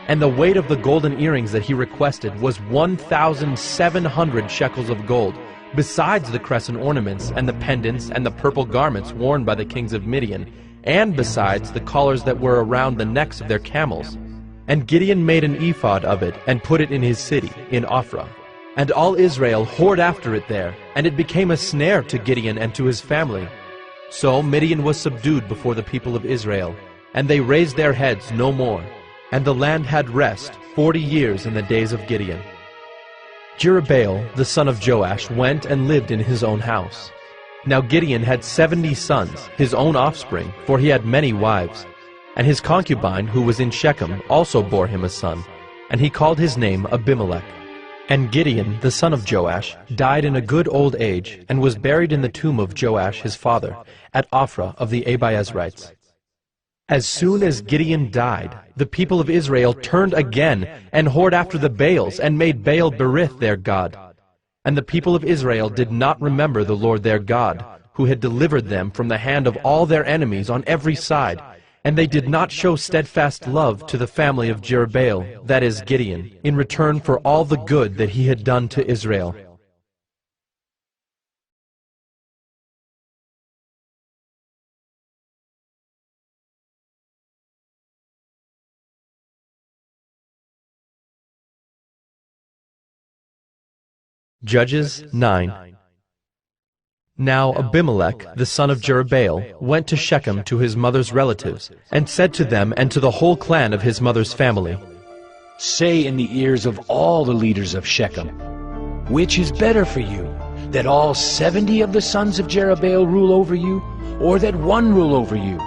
And the weight of the golden earrings that he requested was 1,700 shekels of gold, besides the crescent ornaments, and the pendants, and the purple garments worn by the kings of Midian, and besides the collars that were around the necks of their camels. And Gideon made an ephod of it, and put it in his city, in Ophrah. And all Israel whored after it there, and it became a snare to Gideon and to his family. So Midian was subdued before the people of Israel, and they raised their heads no more. And the land had rest 40 years in the days of Gideon. Jerubbaal, the son of Joash, went and lived in his own house. Now Gideon had 70 sons, his own offspring, for he had many wives. And his concubine, who was in Shechem, also bore him a son, and he called his name Abimelech. And Gideon, the son of Joash, died in a good old age, and was buried in the tomb of Joash his father, at Ophrah of the Abiezrites. As soon as Gideon died, the people of Israel turned again, and whored after the Baals, and made Baal-berith their god. And the people of Israel did not remember the Lord their God, who had delivered them from the hand of all their enemies on every side, and they did not show steadfast love to the family of Jerubbaal, that is Gideon, in return for all the good that he had done to Israel. Judges 9. Now Abimelech, the son of Jerubbaal, went to Shechem to his mother's relatives, and said to them and to the whole clan of his mother's family, Say in the ears of all the leaders of Shechem, which is better for you, that all 70 of the sons of Jerubbaal rule over you, or that one rule over you?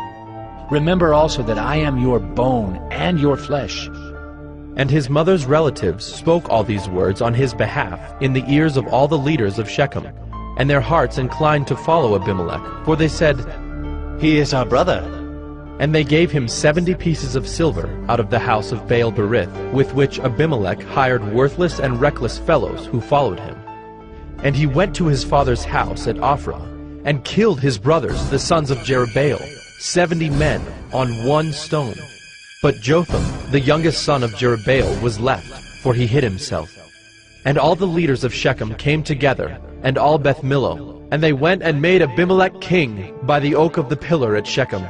Remember also that I am your bone and your flesh. And his mother's relatives spoke all these words on his behalf in the ears of all the leaders of Shechem, and their hearts inclined to follow Abimelech, for they said, He is our brother. And they gave him 70 pieces of silver out of the house of Baal-berith, with which Abimelech hired worthless and reckless fellows who followed him. And he went to his father's house at Ophrah, and killed his brothers, the sons of Jerubbaal, 70 men, on one stone. But Jotham, the youngest son of Jerubbaal, was left, for he hid himself. And all the leaders of Shechem came together, and all Beth Millo, and they went and made Abimelech king by the oak of the pillar at Shechem.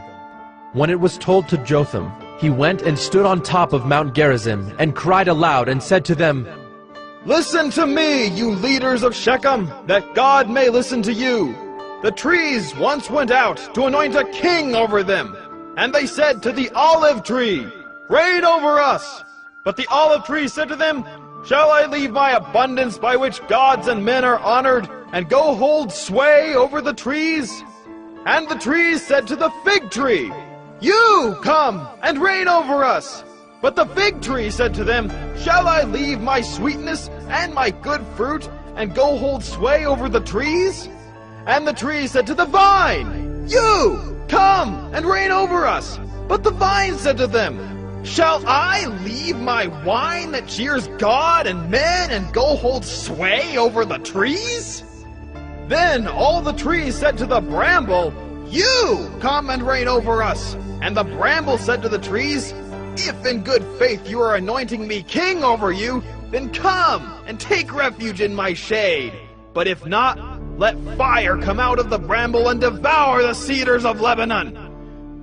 When it was told to Jotham, he went and stood on top of Mount Gerizim, and cried aloud, and said to them, Listen to me, you leaders of Shechem, that God may listen to you. The trees once went out to anoint a king over them, and they said to the olive tree, Reign over us. But the olive tree said to them, Shall I leave my abundance by which gods and men are honored, and go hold sway over the trees? And the trees said to the fig tree, You come and reign over us. But the fig tree said to them, Shall I leave my sweetness and my good fruit, and go hold sway over the trees? And the tree said to the vine, You come and reign over us. But the vine said to them, Shall I leave my wine that cheers God and men, and go hold sway over the trees? Then all the trees said to the bramble, You come and reign over us. And the bramble said to the trees, If in good faith you are anointing me king over you, then come and take refuge in my shade. But if not, let fire come out of the bramble and devour the cedars of Lebanon.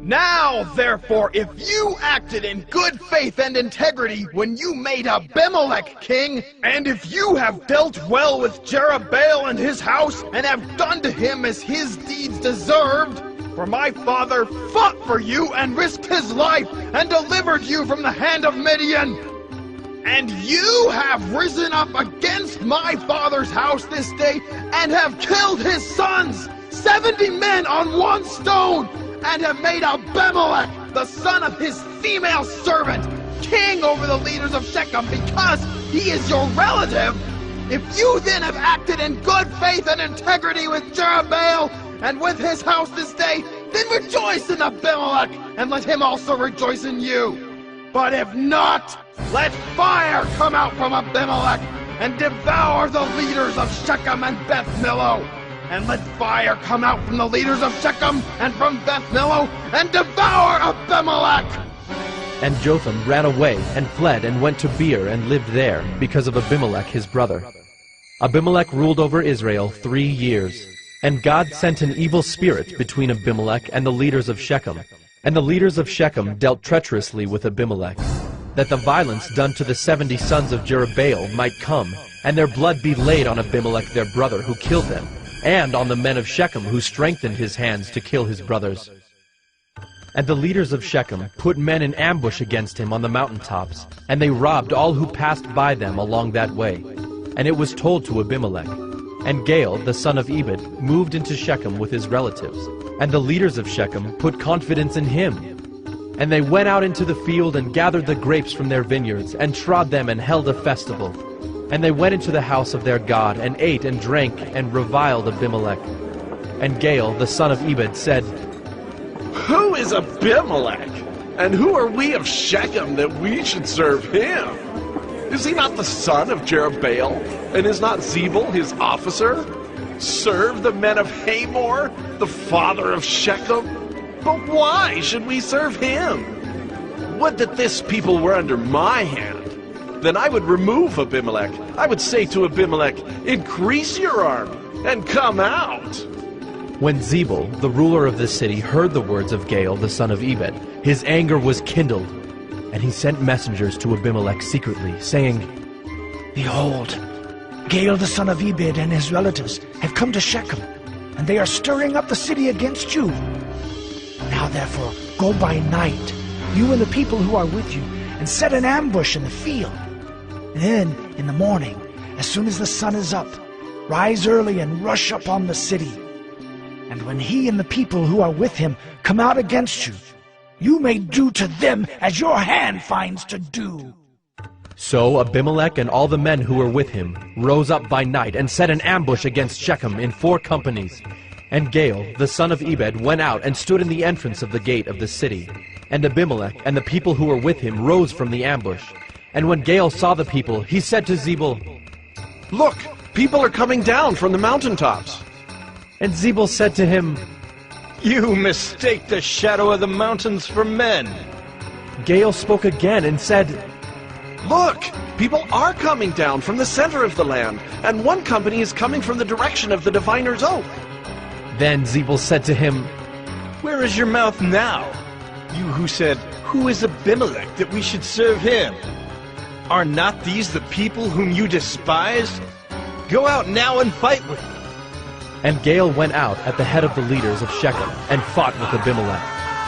Now, therefore, if you acted in good faith and integrity when you made Abimelech king, and if you have dealt well with Jerubbaal and his house, and have done to him as his deeds deserved, for my father fought for you and risked his life and delivered you from the hand of Midian, and you have risen up against my father's house this day, and have killed his sons, 70 men on one stone, and have made Abimelech, the son of his female servant, king over the leaders of Shechem, because he is your relative. If you then have acted in good faith and integrity with Jerubbaal and with his house this day, then rejoice in Abimelech, and let him also rejoice in you. But if not, let fire come out from Abimelech and devour the leaders of Shechem and Beth Millo. And let fire come out from the leaders of Shechem and from Beth Millo and devour Abimelech. And Jotham ran away and fled and went to Beer and lived there because of Abimelech his brother. Abimelech ruled over Israel 3 years. And God sent an evil spirit between Abimelech and the leaders of Shechem. And the leaders of Shechem dealt treacherously with Abimelech, that the violence done to the 70 sons of Jerubbaal might come, and their blood be laid on Abimelech their brother who killed them, and on the men of Shechem who strengthened his hands to kill his brothers. And the leaders of Shechem put men in ambush against him on the mountaintops, and they robbed all who passed by them along that way. And it was told to Abimelech. And Gaal, the son of Ebed, moved into Shechem with his relatives. And the leaders of Shechem put confidence in him. And they went out into the field and gathered the grapes from their vineyards, and trod them and held a festival. And they went into the house of their God, and ate and drank, and reviled Abimelech. And Gaal, the son of Ebed, said, Who is Abimelech? And who are we of Shechem that we should serve him? Is he not the son of Jerubbaal? And is not Zebul his officer? Serve the men of Hamor, the father of Shechem? But why should we serve him? Would that this people were under my hand. Then I would remove Abimelech. I would say to Abimelech, Increase your army, and come out. When Zebul, the ruler of the city, heard the words of Gaal, the son of Ebed, his anger was kindled. And he sent messengers to Abimelech secretly, saying, Behold, Gaal the son of Ebed and his relatives have come to Shechem, and they are stirring up the city against you. Now therefore, go by night, you and the people who are with you, and set an ambush in the field. And then, in the morning, as soon as the sun is up, rise early and rush upon the city. And when he and the people who are with him come out against you, you may do to them as your hand finds to do. So Abimelech and all the men who were with him rose up by night and set an ambush against Shechem in 4 companies. And Gaal, the son of Ebed, went out and stood in the entrance of the gate of the city. And Abimelech and the people who were with him rose from the ambush. And when Gaal saw the people, he said to Zebul, Look, people are coming down from the mountaintops. And Zebul said to him, You mistake the shadow of the mountains for men. Gaal spoke again and said, Look, people are coming down from the center of the land, and one company is coming from the direction of the diviner's oak. Then Zebul said to him, Where is your mouth now, you who said, Who is Abimelech that we should serve him? Are not these the people whom you despise? Go out now and fight with them. And Gaal went out at the head of the leaders of Shechem and fought with Abimelech.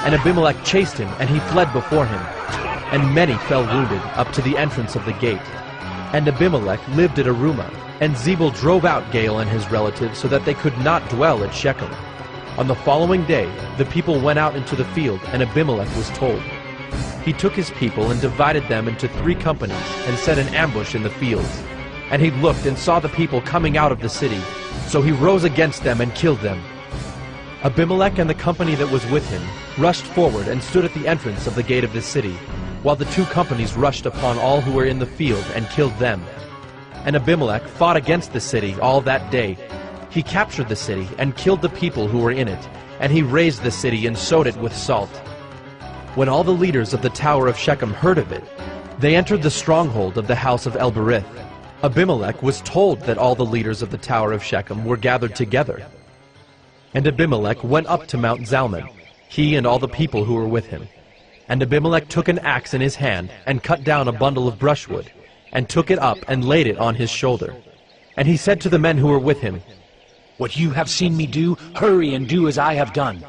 And Abimelech chased him, and he fled before him. And many fell wounded up to the entrance of the gate. And Abimelech lived at Arumah, and Zebul drove out Gaal and his relatives so that they could not dwell at Shechem. On the following day, the people went out into the field, and Abimelech was told. He took his people and divided them into 3 companies, and set an ambush in the fields. And he looked and saw the people coming out of the city. So he rose against them and killed them. Abimelech and the company that was with him rushed forward and stood at the entrance of the gate of the city, while the 2 companies rushed upon all who were in the field and killed them. And Abimelech fought against the city all that day. He captured the city and killed the people who were in it, and he razed the city and sowed it with salt. When all the leaders of the tower of Shechem heard of it, they entered the stronghold of the house of El-Berith. Abimelech was told that all the leaders of the tower of Shechem were gathered together. And Abimelech went up to Mount Zalmon, he and all the people who were with him. And Abimelech took an axe in his hand, and cut down a bundle of brushwood, and took it up and laid it on his shoulder. And he said to the men who were with him, What you have seen me do, hurry and do as I have done.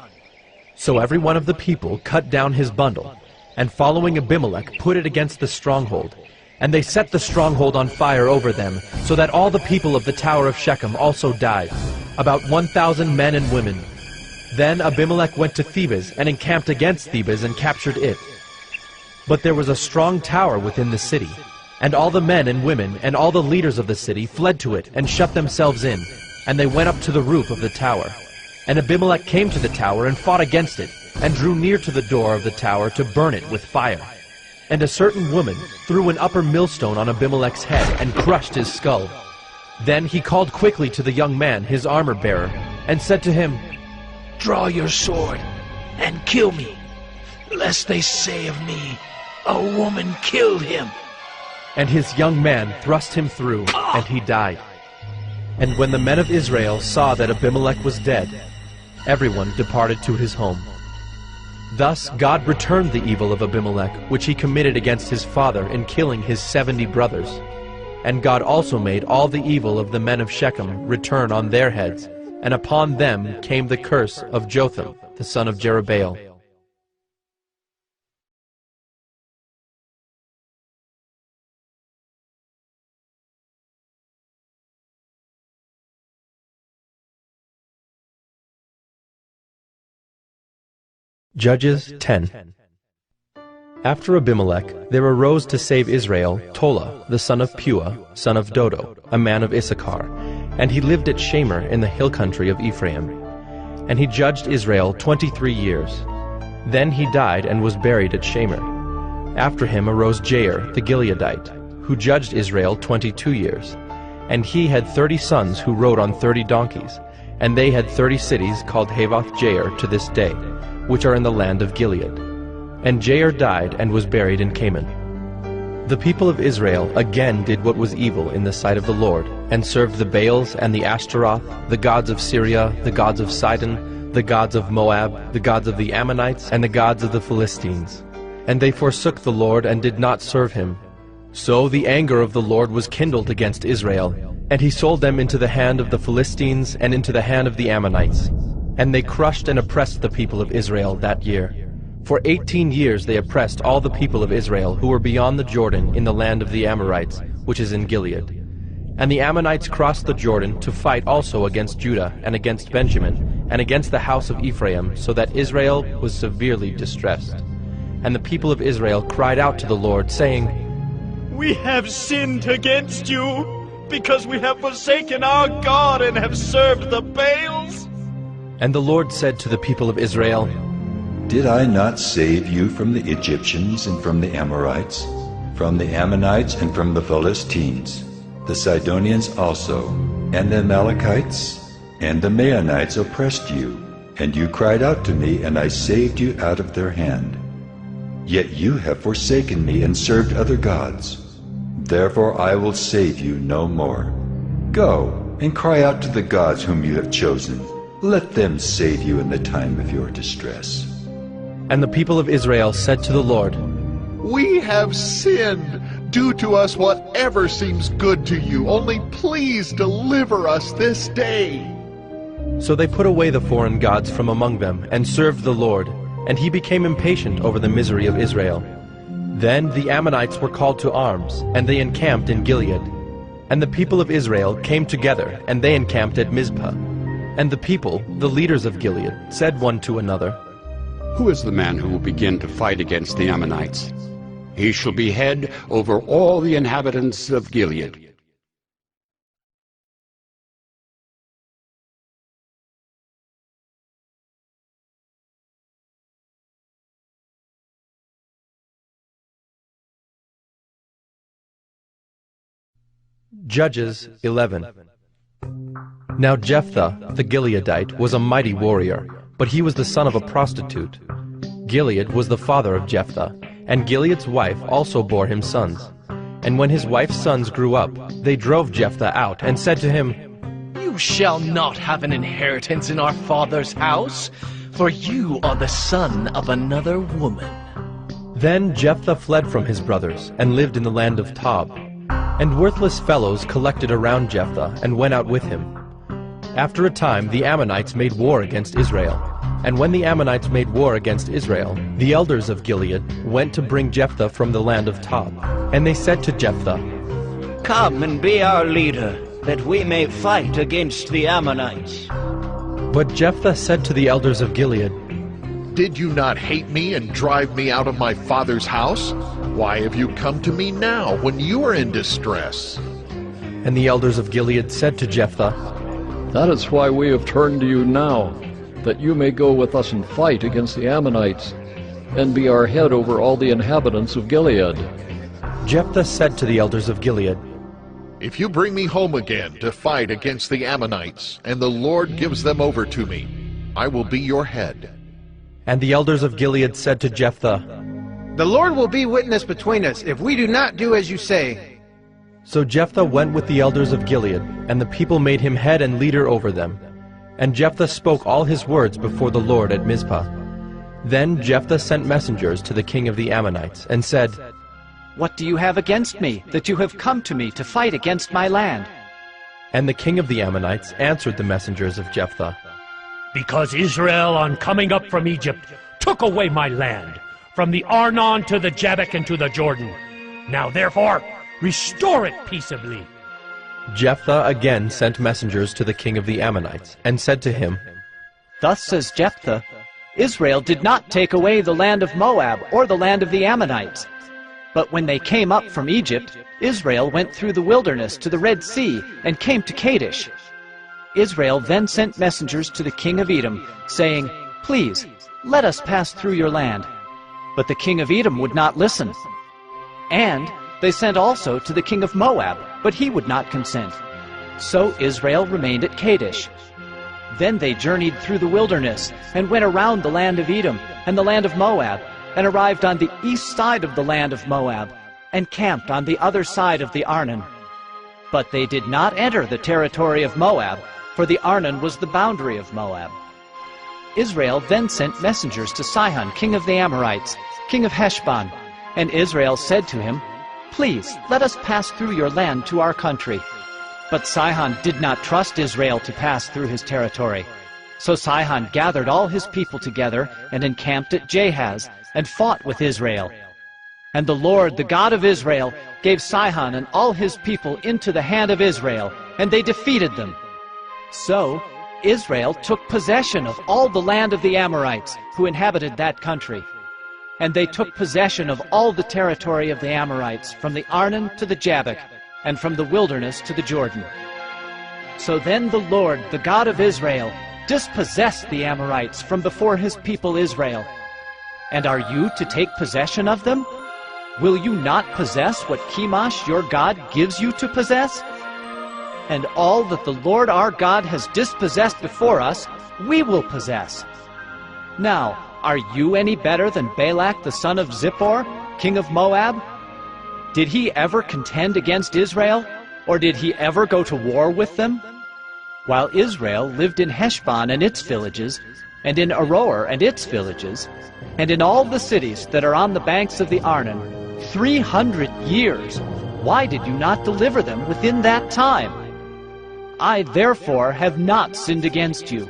So every one of the people cut down his bundle, and following Abimelech put it against the stronghold. And they set the stronghold on fire over them, so that all the people of the tower of Shechem also died, about 1,000 men and women. Then Abimelech went to Thebez and encamped against Thebez and captured it. But there was a strong tower within the city, and all the men and women and all the leaders of the city fled to it and shut themselves in, and they went up to the roof of the tower. And Abimelech came to the tower and fought against it, and drew near to the door of the tower to burn it with fire. And a certain woman threw an upper millstone on Abimelech's head and crushed his skull. Then he called quickly to the young man, his armor-bearer, and said to him, "Draw your sword and kill me, lest they say of me, a woman killed him." And his young man thrust him through, and he died. And when the men of Israel saw that Abimelech was dead, everyone departed to his home. Thus God returned the evil of Abimelech, which he committed against his father in killing his 70 brothers. And God also made all the evil of the men of Shechem return on their heads, and upon them came the curse of Jotham, the son of Jerubbaal. Judges 10. After Abimelech, there arose to save Israel Tola, the son of Puah, son of Dodo, a man of Issachar, and he lived at Shamir in the hill country of Ephraim. And he judged Israel 23 years. Then he died and was buried at Shamir. After him arose Jair the Gileadite, who judged Israel 22 years. And he had 30 sons who rode on 30 donkeys, and they had 30 cities called Havoth Jair to this day, which are in the land of Gilead. And Jair died and was buried in Canaan. The people of Israel again did what was evil in the sight of the Lord, and served the Baals and the Ashtaroth, the gods of Syria, the gods of Sidon, the gods of Moab, the gods of the Ammonites, and the gods of the Philistines. And they forsook the Lord and did not serve him. So the anger of the Lord was kindled against Israel, and he sold them into the hand of the Philistines and into the hand of the Ammonites. And they crushed and oppressed the people of Israel that year. For 18 years they oppressed all the people of Israel who were beyond the Jordan in the land of the Amorites, which is in Gilead. And the Ammonites crossed the Jordan to fight also against Judah and against Benjamin and against the house of Ephraim, so that Israel was severely distressed. And the people of Israel cried out to the Lord, saying, "We have sinned against you, because we have forsaken our God and have served the Baals." And the Lord said to the people of Israel, "Did I not save you from the Egyptians and from the Amorites, from the Ammonites and from the Philistines, the Sidonians also, and the Amalekites? And the Maonites oppressed you, and you cried out to me, and I saved you out of their hand. Yet you have forsaken me and served other gods. Therefore I will save you no more. Go and cry out to the gods whom you have chosen. Let them save you in the time of your distress." And the people of Israel said to the Lord, "We have sinned. Do to us whatever seems good to you. Only please deliver us this day." So they put away the foreign gods from among them and served the Lord, and he became impatient over the misery of Israel. Then the Ammonites were called to arms, and they encamped in Gilead. And the people of Israel came together, and they encamped at Mizpah. And the people, the leaders of Gilead, said one to another, "Who is the man who will begin to fight against the Ammonites? He shall be head over all the inhabitants of Gilead." Judges 11. Now Jephthah the Gileadite was a mighty warrior, but he was the son of a prostitute. Gilead was the father of Jephthah, and Gilead's wife also bore him sons. And when his wife's sons grew up, they drove Jephthah out and said to him, "You shall not have an inheritance in our father's house, for you are the son of another woman." Then Jephthah fled from his brothers and lived in the land of Tob. And worthless fellows collected around Jephthah and went out with him. After a time the Ammonites made war against Israel. And when the Ammonites made war against Israel, the elders of Gilead went to bring Jephthah from the land of Tob. And they said to Jephthah, "Come and be our leader, that we may fight against the Ammonites." But Jephthah said to the elders of Gilead, "Did you not hate me and drive me out of my father's house? Why have you come to me now when you are in distress?" And the elders of Gilead said to Jephthah, "That is why we have turned to you now, that you may go with us and fight against the Ammonites. and be our head over all the inhabitants of Gilead. Jephthah said to the elders of Gilead, If you bring me home again to fight against the Ammonites, and the Lord gives them over to me, I will be your head. And the elders of Gilead said to Jephthah, The Lord will be witness between us if we do not do as you say. So Jephthah went with the elders of Gilead, and the people made him head and leader over them. And Jephthah spoke all his words before the Lord at Mizpah. Then Jephthah sent messengers to the king of the Ammonites, and said, What do you have against me, that you have come to me to fight against my land? And the king of the Ammonites answered the messengers of Jephthah, Because Israel, on coming up from Egypt, took away my land, from the Arnon to the Jabbok and to the Jordan. Now therefore, restore it peaceably. Jephthah again sent messengers to the king of the Ammonites, and said to him, Thus says Jephthah, Israel did not take away the land of Moab or the land of the Ammonites. But when they came up from Egypt, Israel went through the wilderness to the Red Sea and came to Kadesh. Israel then sent messengers to the king of Edom, saying, Please, let us pass through your land. But the king of Edom would not listen. And they sent also to the king of Moab, but he would not consent. So Israel remained at Kadesh. Then they journeyed through the wilderness, and went around the land of Edom and the land of Moab, and arrived on the east side of the land of Moab, and camped on the other side of the Arnon. But they did not enter the territory of Moab, for the Arnon was the boundary of Moab. Israel then sent messengers to Sihon, king of the Amorites, king of Heshbon, and Israel said to him, Please, let us pass through your land to our country. But Sihon did not trust Israel to pass through his territory. So Sihon gathered all his people together and encamped at Jahaz, and fought with Israel. And the Lord, the God of Israel, gave Sihon and all his people into the hand of Israel, and they defeated them. So Israel took possession of all the land of the Amorites, who inhabited that country. And they took possession of all the territory of the Amorites, from the Arnon to the Jabbok, and from the wilderness to the Jordan. So then the Lord, the God of Israel, dispossessed the Amorites from before his people Israel. And are you to take possession of them? Will you not possess what Chemosh your God gives you to possess? And all that the Lord our God has dispossessed before us, we will possess. Now, are you any better than Balak the son of Zippor, king of Moab? Did he ever contend against Israel, or did he ever go to war with them? While Israel lived in Heshbon and its villages, and in Aroer and its villages, and in all the cities that are on the banks of the Arnon, 300 years, why did you not deliver them within that time? I therefore have not sinned against you,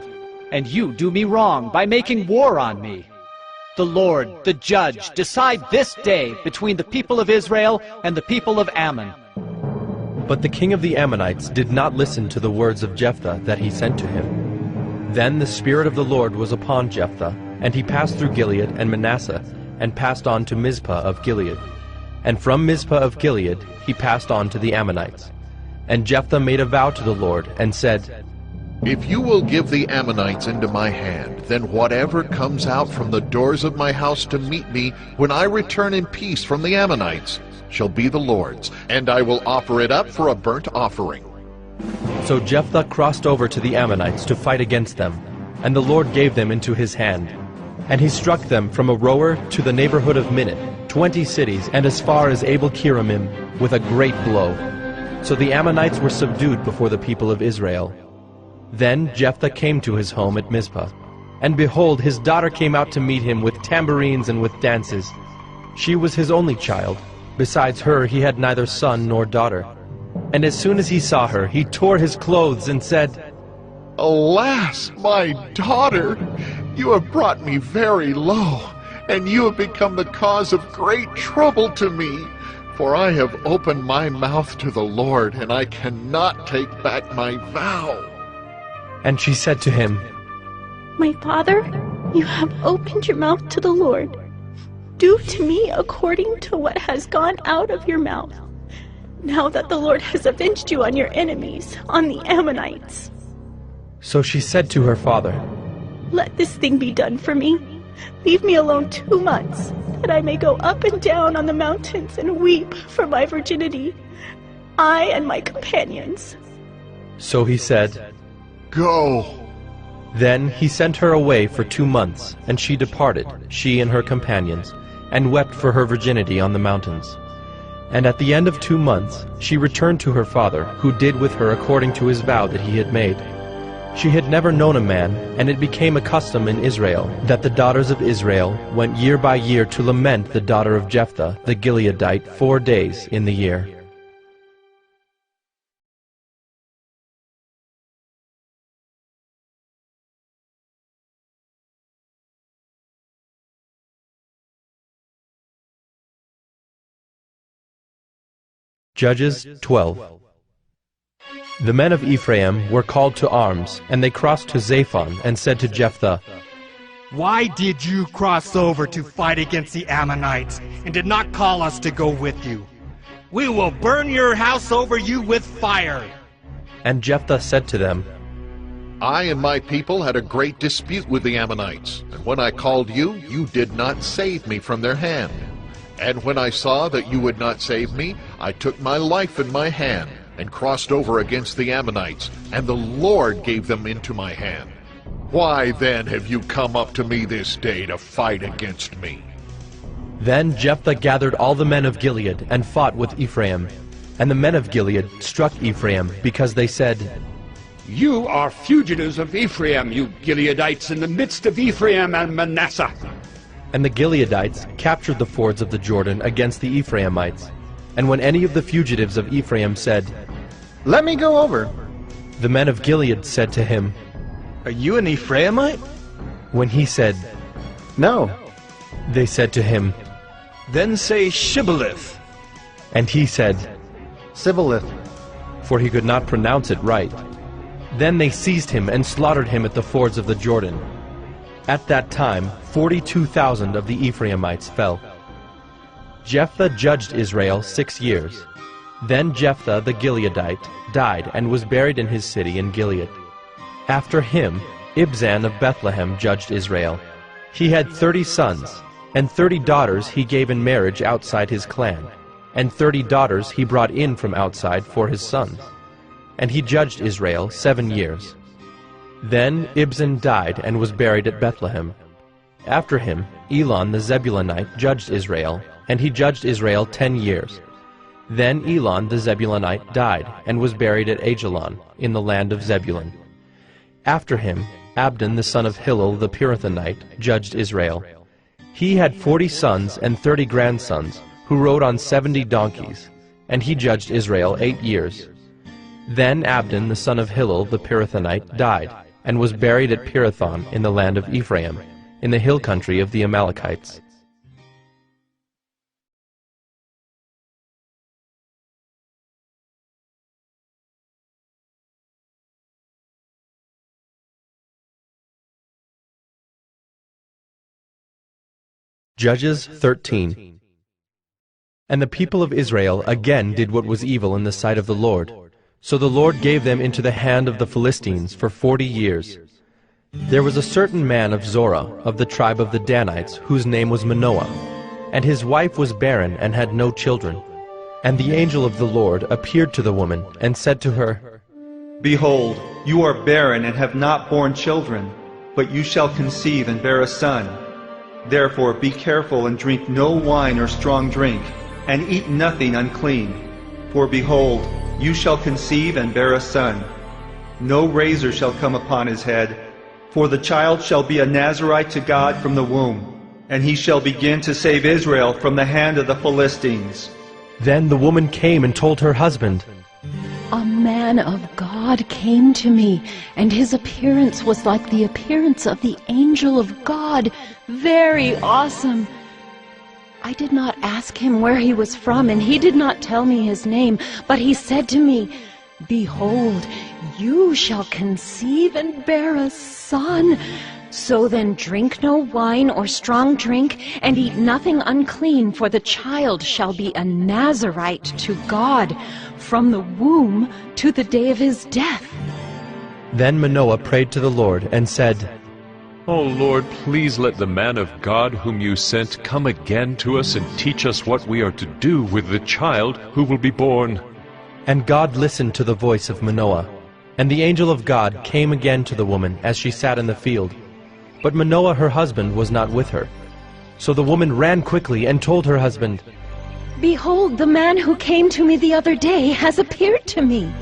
and you do me wrong by making war on me. The Lord, the judge, decide this day between the people of Israel and the people of Ammon. But the king of the Ammonites did not listen to the words of Jephthah that he sent to him. Then the Spirit of the Lord was upon Jephthah, and he passed through Gilead and Manasseh, and passed on to Mizpah of Gilead. And from Mizpah of Gilead he passed on to the Ammonites. And Jephthah made a vow to the Lord, and said, If you will give the Ammonites into my hand, then whatever comes out from the doors of my house to meet me when I return in peace from the Ammonites shall be the Lord's, and I will offer it up for a burnt offering. So Jephthah crossed over to the Ammonites to fight against them, and the Lord gave them into his hand. And he struck them from Aroer to the neighborhood of Minnith, 20 cities, and as far as Abel-Keramim, with a great blow. So the Ammonites were subdued before the people of Israel. Then Jephthah came to his home at Mizpah. And behold, his daughter came out to meet him with tambourines and with dances. She was his only child. Besides her he had neither son nor daughter. And as soon as he saw her, he tore his clothes and said, Alas, my daughter, you have brought me very low, and you have become the cause of great trouble to me. For I have opened my mouth to the Lord, and I cannot take back my vow. And she said to him, My father, you have opened your mouth to the Lord. Do to me according to what has gone out of your mouth, now that the Lord has avenged you on your enemies, on the Ammonites. So she said to her father, Let this thing be done for me, Leave me alone 2 months, that I may go up and down on the mountains and weep for my virginity, I and my companions. So he said, Go. Then he sent her away for 2 months, and she departed, she and her companions, and wept for her virginity on the mountains. And at the end of 2 months she returned to her father, who did with her according to his vow that he had made. She had never known a man, and it became a custom in Israel that the daughters of Israel went year by year to lament the daughter of Jephthah the Gileadite 4 days in the year. Judges 12. The men of Ephraim were called to arms, and they crossed to Zaphon and said to Jephthah, Why did you cross over to fight against the Ammonites and did not call us to go with you? We will burn your house over you with fire. And Jephthah said to them, I and my people had a great dispute with the Ammonites, and when I called you, you did not save me from their hand. And when I saw that you would not save me, I took my life in my hand, and crossed over against the Ammonites, and the Lord gave them into my hand. Why then have you come up to me this day to fight against me? Then Jephthah gathered all the men of Gilead and fought with Ephraim. And the men of Gilead struck Ephraim, because they said, You are fugitives of Ephraim, you Gileadites, in the midst of Ephraim and Manasseh. And the Gileadites captured the fords of the Jordan against the Ephraimites. And when any of the fugitives of Ephraim said, Let me go over, the men of Gilead said to him, Are you an Ephraimite? When he said, No, they said to him, Then say Shibboleth. And he said, Sibboleth, for he could not pronounce it right. Then they seized him and slaughtered him at the fords of the Jordan. At that time 42,000 of the Ephraimites fell. Jephthah judged Israel 6 years. Then Jephthah the Gileadite died and was buried in his city in Gilead. After him Ibzan of Bethlehem judged Israel. He had 30 sons, and 30 daughters he gave in marriage outside his clan, and 30 daughters he brought in from outside for his sons. And he judged Israel 7 years. Then Ibzan died and was buried at Bethlehem. After him Elon the Zebulunite judged Israel, and he judged Israel 10 years. Then Elon the Zebulunite died and was buried at Ajalon in the land of Zebulun. After him Abdon the son of Hillel the Pirathonite judged Israel. He had 40 sons and 30 grandsons, who rode on 70 donkeys, and he judged Israel 8 years. Then Abdon the son of Hillel the Pirathonite died, and was buried at Pirathon in the land of Ephraim, in the hill country of the Amalekites. Judges 13. And the people of Israel again did what was evil in the sight of the Lord. So the Lord gave them into the hand of the Philistines for 40 years. There was a certain man of Zorah, of the tribe of the Danites, whose name was Manoah, and his wife was barren and had no children. And the angel of the Lord appeared to the woman, and said to her, Behold, you are barren and have not borne children, but you shall conceive and bear a son. Therefore be careful and drink no wine or strong drink, and eat nothing unclean. For behold, you shall conceive and bear a son. No razor shall come upon his head, for the child shall be a Nazirite to God from the womb, and he shall begin to save Israel from the hand of the Philistines. Then the woman came and told her husband, A man of God came to me, and his appearance was like the appearance of the angel of God, very awesome. I did not ask him where he was from, and he did not tell me his name, but he said to me, Behold, you shall conceive and bear a son. So then drink no wine or strong drink, and eat nothing unclean, for the child shall be a Nazirite to God from the womb to the day of his death. Then Manoah prayed to the Lord and said, O Lord, please let the man of God whom you sent come again to us and teach us what we are to do with the child who will be born. And God listened to the voice of Manoah. And the angel of God came again to the woman as she sat in the field. But Manoah her husband was not with her. So the woman ran quickly and told her husband, Behold, the man who came to me the other day has appeared to me.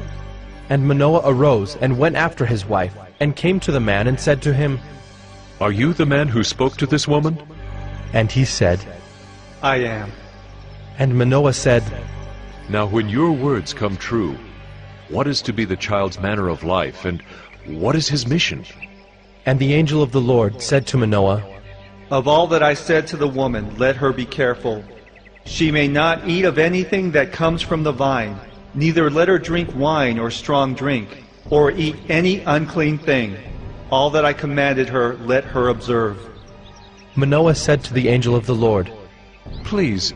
And Manoah arose and went after his wife, and came to the man and said to him, Are you the man who spoke to this woman? And he said, I am. And Manoah said, Now when your words come true, what is to be the child's manner of life, and what is his mission? And the angel of the Lord said to Manoah, Of all that I said to the woman, let her be careful. She may not eat of anything that comes from the vine, neither let her drink wine or strong drink, or eat any unclean thing. All that I commanded her, let her observe. Manoah said to the angel of the Lord, Please,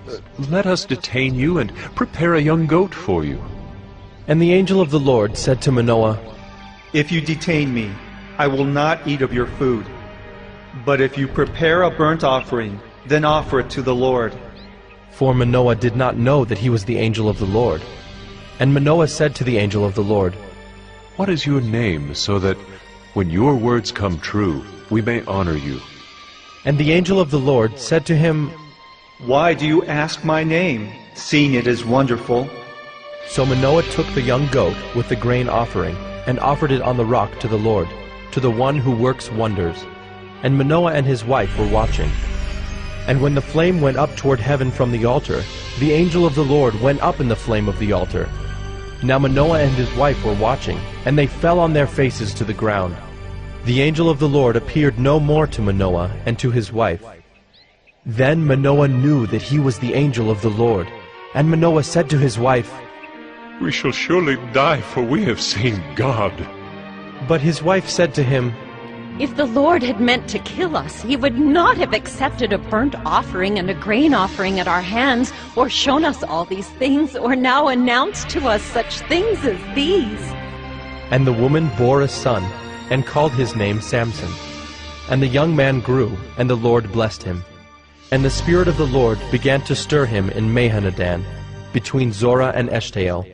let us detain you and prepare a young goat for you. And the angel of the Lord said to Manoah, If you detain me, I will not eat of your food. But if you prepare a burnt offering, then offer it to the Lord. For Manoah did not know that he was the angel of the Lord. And Manoah said to the angel of the Lord, What is your name, so that when your words come true, we may honor you? And the angel of the Lord said to him, Why do you ask my name, seeing it is wonderful? So Manoah took the young goat with the grain offering, and offered it on the rock to the Lord, to the one who works wonders. And Manoah and his wife were watching. And when the flame went up toward heaven from the altar, the angel of the Lord went up in the flame of the altar. Now Manoah and his wife were watching, and they fell on their faces to the ground. The angel of the Lord appeared no more to Manoah and to his wife. Then Manoah knew that he was the angel of the Lord. And Manoah said to his wife, We shall surely die, for we have seen God. But his wife said to him, If the Lord had meant to kill us, he would not have accepted a burnt offering and a grain offering at our hands, or shown us all these things, or now announced to us such things as these. And the woman bore a son, and called his name Samson. And the young man grew, and the Lord blessed him. And the Spirit of the Lord began to stir him in Mahaneh-dan, between Zorah and Eshtaol.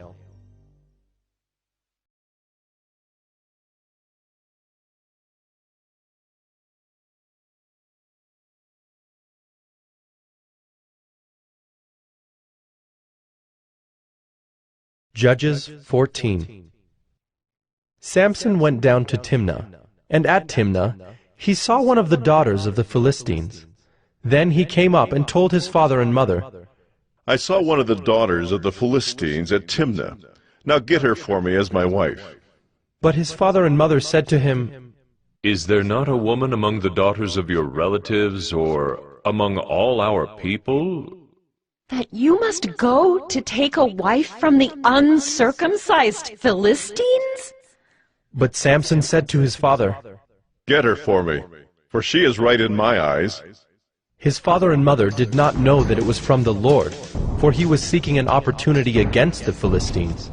Judges 14. Samson went down to Timnah, and at Timnah he saw one of the daughters of the Philistines. Then he came up and told his father and mother, I saw one of the daughters of the Philistines at Timnah. Now get her for me as my wife. But his father and mother said to him, Is there not a woman among the daughters of your relatives, or among all our people? That you must go to take a wife from the uncircumcised Philistines? But Samson said to his father, Get her for me, for she is right in my eyes. His father and mother did not know that it was from the Lord, for he was seeking an opportunity against the Philistines.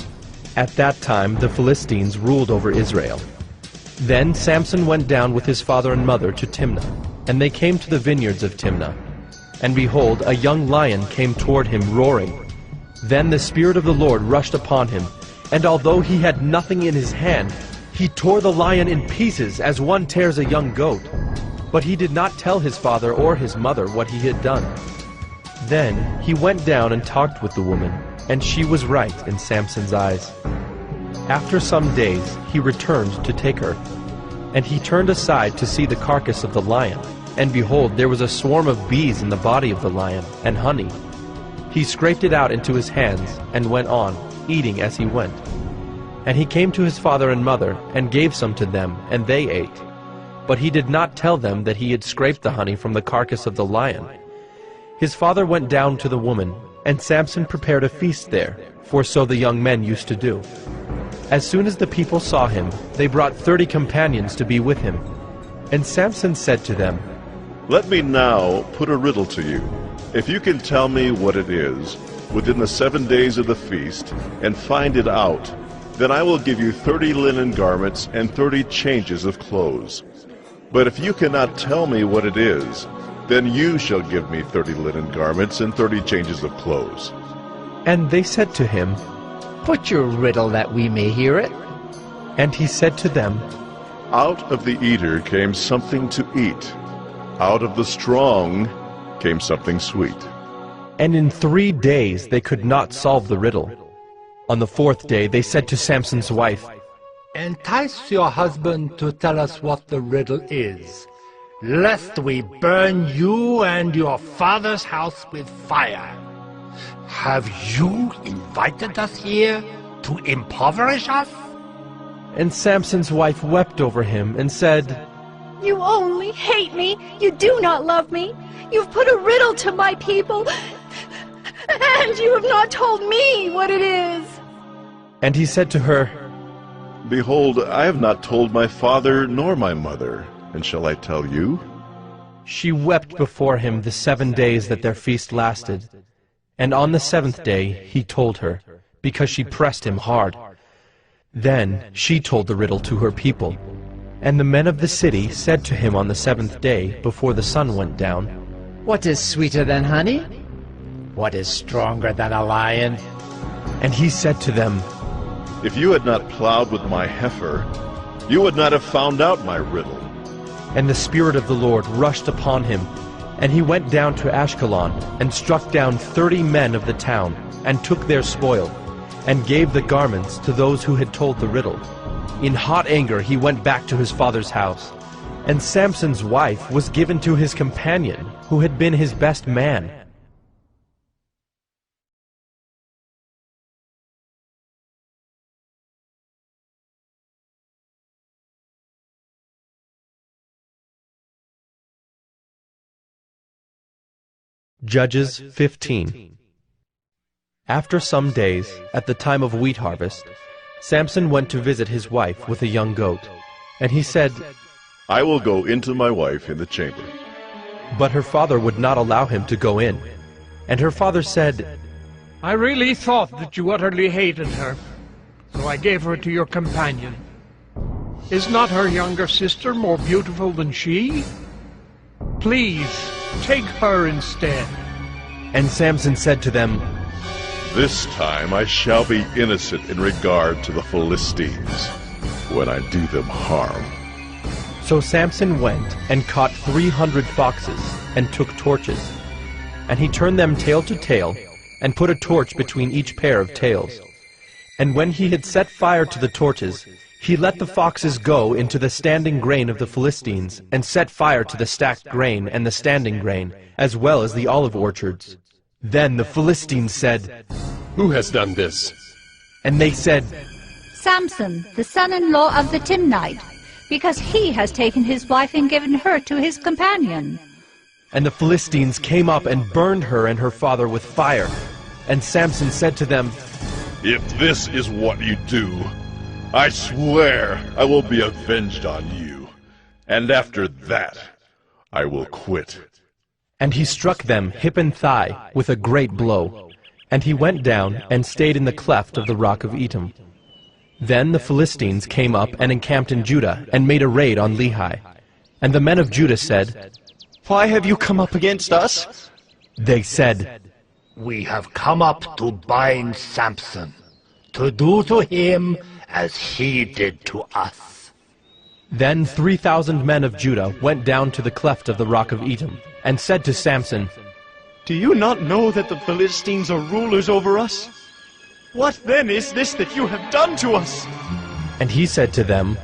At that time the Philistines ruled over Israel. Then Samson went down with his father and mother to Timnah, and they came to the vineyards of Timnah. And behold, a young lion came toward him roaring. Then the Spirit of the Lord rushed upon him, and although he had nothing in his hand, he tore the lion in pieces as one tears a young goat. But he did not tell his father or his mother what he had done. Then he went down and talked with the woman, and she was right in Samson's eyes. After some days he returned to take her. And he turned aside to see the carcass of the lion. And behold, there was a swarm of bees in the body of the lion, and honey. He scraped it out into his hands, and went on, eating as he went. And he came to his father and mother, and gave some to them, and they ate. But he did not tell them that he had scraped the honey from the carcass of the lion. His father went down to the woman, and Samson prepared a feast there, for so the young men used to do. As soon as the people saw him, they brought 30 companions to be with him. And Samson said to them, Let me now put a riddle to you. If you can tell me what it is within the 7 days of the feast, and find it out, then I will give you 30 linen garments and 30 changes of clothes. But if you cannot tell me what it is, then you shall give me 30 linen garments and 30 changes of clothes. And they said to him, Put your riddle that we may hear it. And he said to them, Out of the eater came something to eat. Out of the strong came something sweet. And in 3 days they could not solve the riddle. On the 4th day they said to Samson's wife, Entice your husband to tell us what the riddle is, lest we burn you and your father's house with fire. Have you invited us here to impoverish us? And Samson's wife wept over him and said, You only hate me. You do not love me. You've put a riddle to my people, and you have not told me what it is. And he said to her, Behold, I have not told my father nor my mother, and shall I tell you? She wept before him the 7 days that their feast lasted. And on the 7th day he told her, because she pressed him hard. Then she told the riddle to her people. And the men of the city said to him on the 7th day, before the sun went down, What is sweeter than honey? What is stronger than a lion? And he said to them, If you had not plowed with my heifer, you would not have found out my riddle. And the Spirit of the Lord rushed upon him, and he went down to Ashkelon, and struck down 30 men of the town, and took their spoil, and gave the garments to those who had told the riddle. In hot anger he went back to his father's house. And Samson's wife was given to his companion, who had been his best man. Judges 15. After some days, at the time of wheat harvest, Samson went to visit his wife with a young goat. And he said, I will go into my wife in the chamber. But her father would not allow him to go in. And her father said, I really thought that you utterly hated her, so I gave her to your companion. Is not her younger sister more beautiful than she? Please, take her instead. And Samson said to them, This time I shall be innocent in regard to the Philistines, when I do them harm. So Samson went and caught 300 foxes, and took torches. And he turned them tail to tail, and put a torch between each pair of tails. And when he had set fire to the torches, he let the foxes go into the standing grain of the Philistines, and set fire to the stacked grain and the standing grain, as well as the olive orchards. Then the Philistines said, Who has done this? And they said, Samson, the son-in-law of the Timnite, because he has taken his wife and given her to his companion. And the Philistines came up and burned her and her father with fire. And Samson said to them, If this is what you do, I swear I will be avenged on you, and after that I will quit. And he struck them hip and thigh with a great blow. And he went down and stayed in the cleft of the rock of Etam. Then the Philistines came up and encamped in Judah, and made a raid on Lehi. And the men of Judah said, Why have you come up against us? They said, We have come up to bind Samson, to do to him as he did to us. Then 3,000 men of Judah went down to the cleft of the rock of Etam, and said to Samson, Do you not know that the Philistines are rulers over us? What then is this that you have done to us? And he said to them,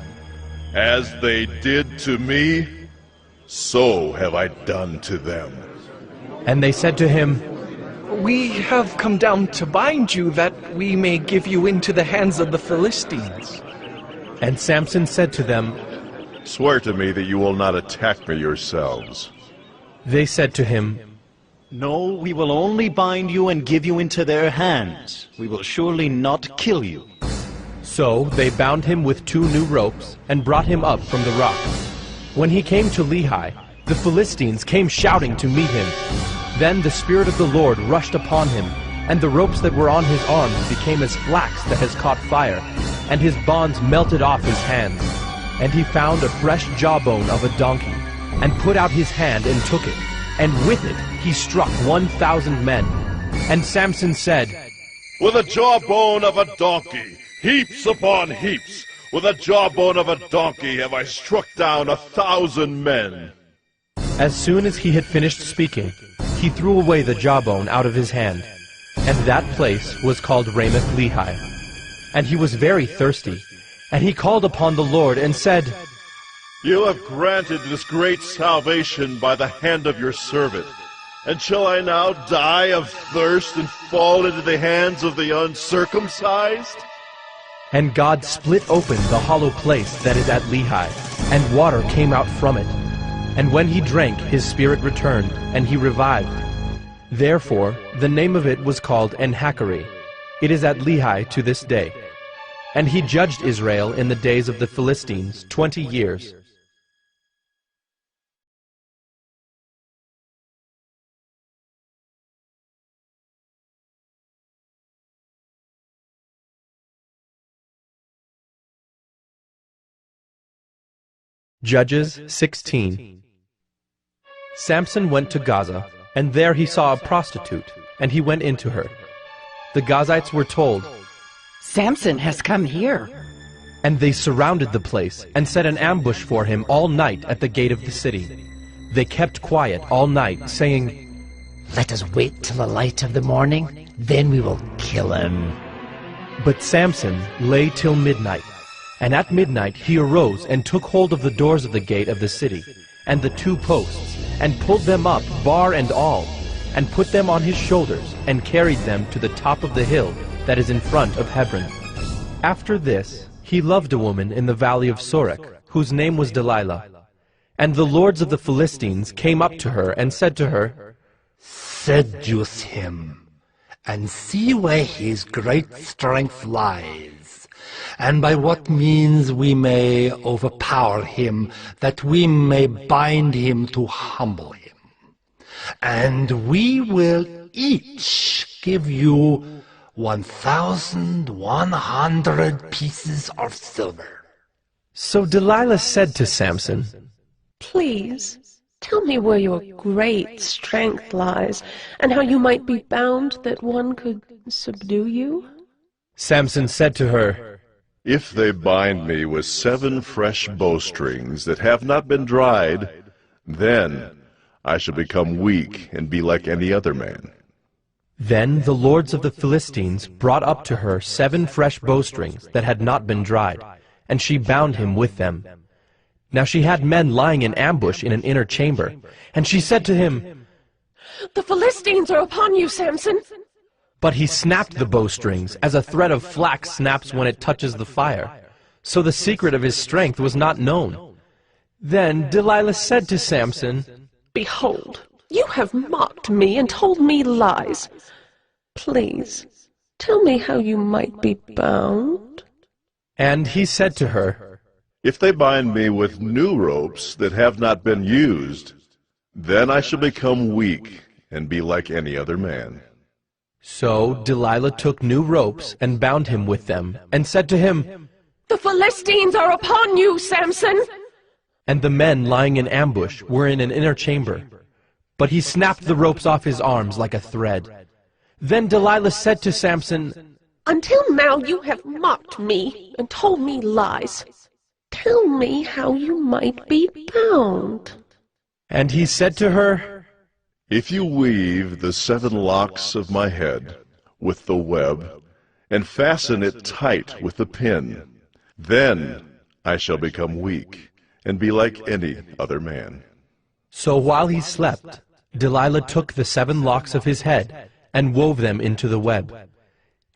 As they did to me, so have I done to them. And they said to him, We have come down to bind you, that we may give you into the hands of the Philistines. And Samson said to them, Swear to me that you will not attack me yourselves. They said to him, No, we will only bind you and give you into their hands. We will surely not kill you. So they bound him with 2 new ropes, and brought him up from the rock. When he came to Lehi, the Philistines came shouting to meet him. Then the Spirit of the Lord rushed upon him, and the ropes that were on his arms became as flax that has caught fire, and his bonds melted off his hands. And he found a fresh jawbone of a donkey, and put out his hand and took it, and with it he struck 1,000 men. And Samson said, With a jawbone of a donkey, heaps upon heaps, with a jawbone of a donkey have I struck down 1,000 men. As soon as he had finished speaking, he threw away the jawbone out of his hand, and that place was called Ramoth-Lehi. And he was very thirsty, and he called upon the Lord and said, You have granted this great salvation by the hand of your servant. And shall I now die of thirst and fall into the hands of the uncircumcised? And God split open the hollow place that is at Lehi, and water came out from it. And when he drank, his spirit returned, and he revived. Therefore the name of it was called En-Hakkore. It is at Lehi to this day. And he judged Israel in the days of the Philistines 20 years. Judges 16. Samson went to Gaza, and there he saw a prostitute, and he went into her. The Gazites were told, Samson has come here. And they surrounded the place, and set an ambush for him all night at the gate of the city. They kept quiet all night, saying, Let us wait till the light of the morning, then we will kill him. But Samson lay till midnight. And at midnight he arose and took hold of the doors of the gate of the city, and the 2 posts, and pulled them up, bar and all, and put them on his shoulders, and carried them to the top of the hill that is in front of Hebron. After this he loved a woman in the valley of Sorek, whose name was Delilah. And the lords of the Philistines came up to her, and said to her, Seduce him, and see where his great strength lies, and by what means we may overpower him, that we may bind him to humble him. And we will each give you 1,100 pieces of silver. So Delilah said to Samson, Please, tell me where your great strength lies, and how you might be bound that one could subdue you. Samson said to her, If they bind me with 7 fresh bowstrings that have not been dried, then I shall become weak and be like any other man. Then the lords of the Philistines brought up to her 7 fresh bowstrings that had not been dried, and she bound him with them. Now she had men lying in ambush in an inner chamber, and she said to him, The Philistines are upon you, Samson. But he snapped the bowstrings, as a thread of flax snaps when it touches the fire. So the secret of his strength was not known. Then Delilah said to Samson, Behold, you have mocked me and told me lies. Please, tell me how you might be bound. And he said to her, If they bind me with new ropes that have not been used, then I shall become weak and be like any other man. So Delilah took new ropes and bound him with them, and said to him, The Philistines are upon you, Samson. And the men lying in ambush were in an inner chamber. But he snapped the ropes off his arms like a thread. Then Delilah said to Samson, Until now you have mocked me and told me lies. Tell me how you might be bound. And he said to her, If you weave the 7 locks of my head with the web, and fasten it tight with the pin, then I shall become weak, and be like any other man. So while he slept, Delilah took the 7 locks of his head, and wove them into the web.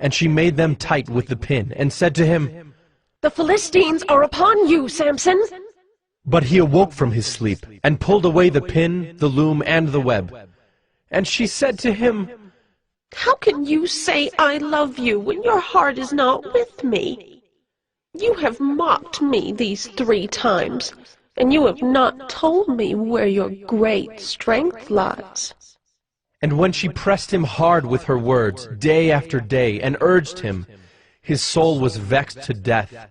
And she made them tight with the pin, and said to him, The Philistines are upon you, Samson. But he awoke from his sleep, and pulled away the pin, the loom, and the web. And she said to him, How can you say I love you when your heart is not with me? You have mocked me these 3 times, and you have not told me where your great strength lies. And when she pressed him hard with her words, day after day, and urged him, his soul was vexed to death.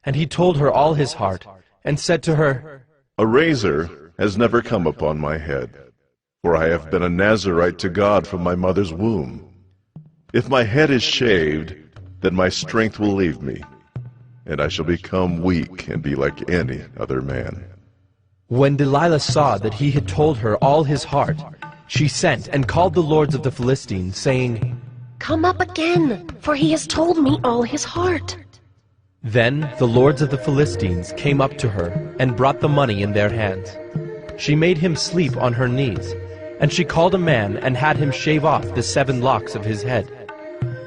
And he told her all his heart, and said to her, A razor has never come upon my head, for I have been a Nazirite to God from my mother's womb. If my head is shaved, then my strength will leave me, and I shall become weak and be like any other man. When Delilah saw that he had told her all his heart, she sent and called the lords of the Philistines, saying, Come up again, for he has told me all his heart. Then the lords of the Philistines came up to her and brought the money in their hands. She made him sleep on her knees, and she called a man and had him shave off the 7 locks of his head.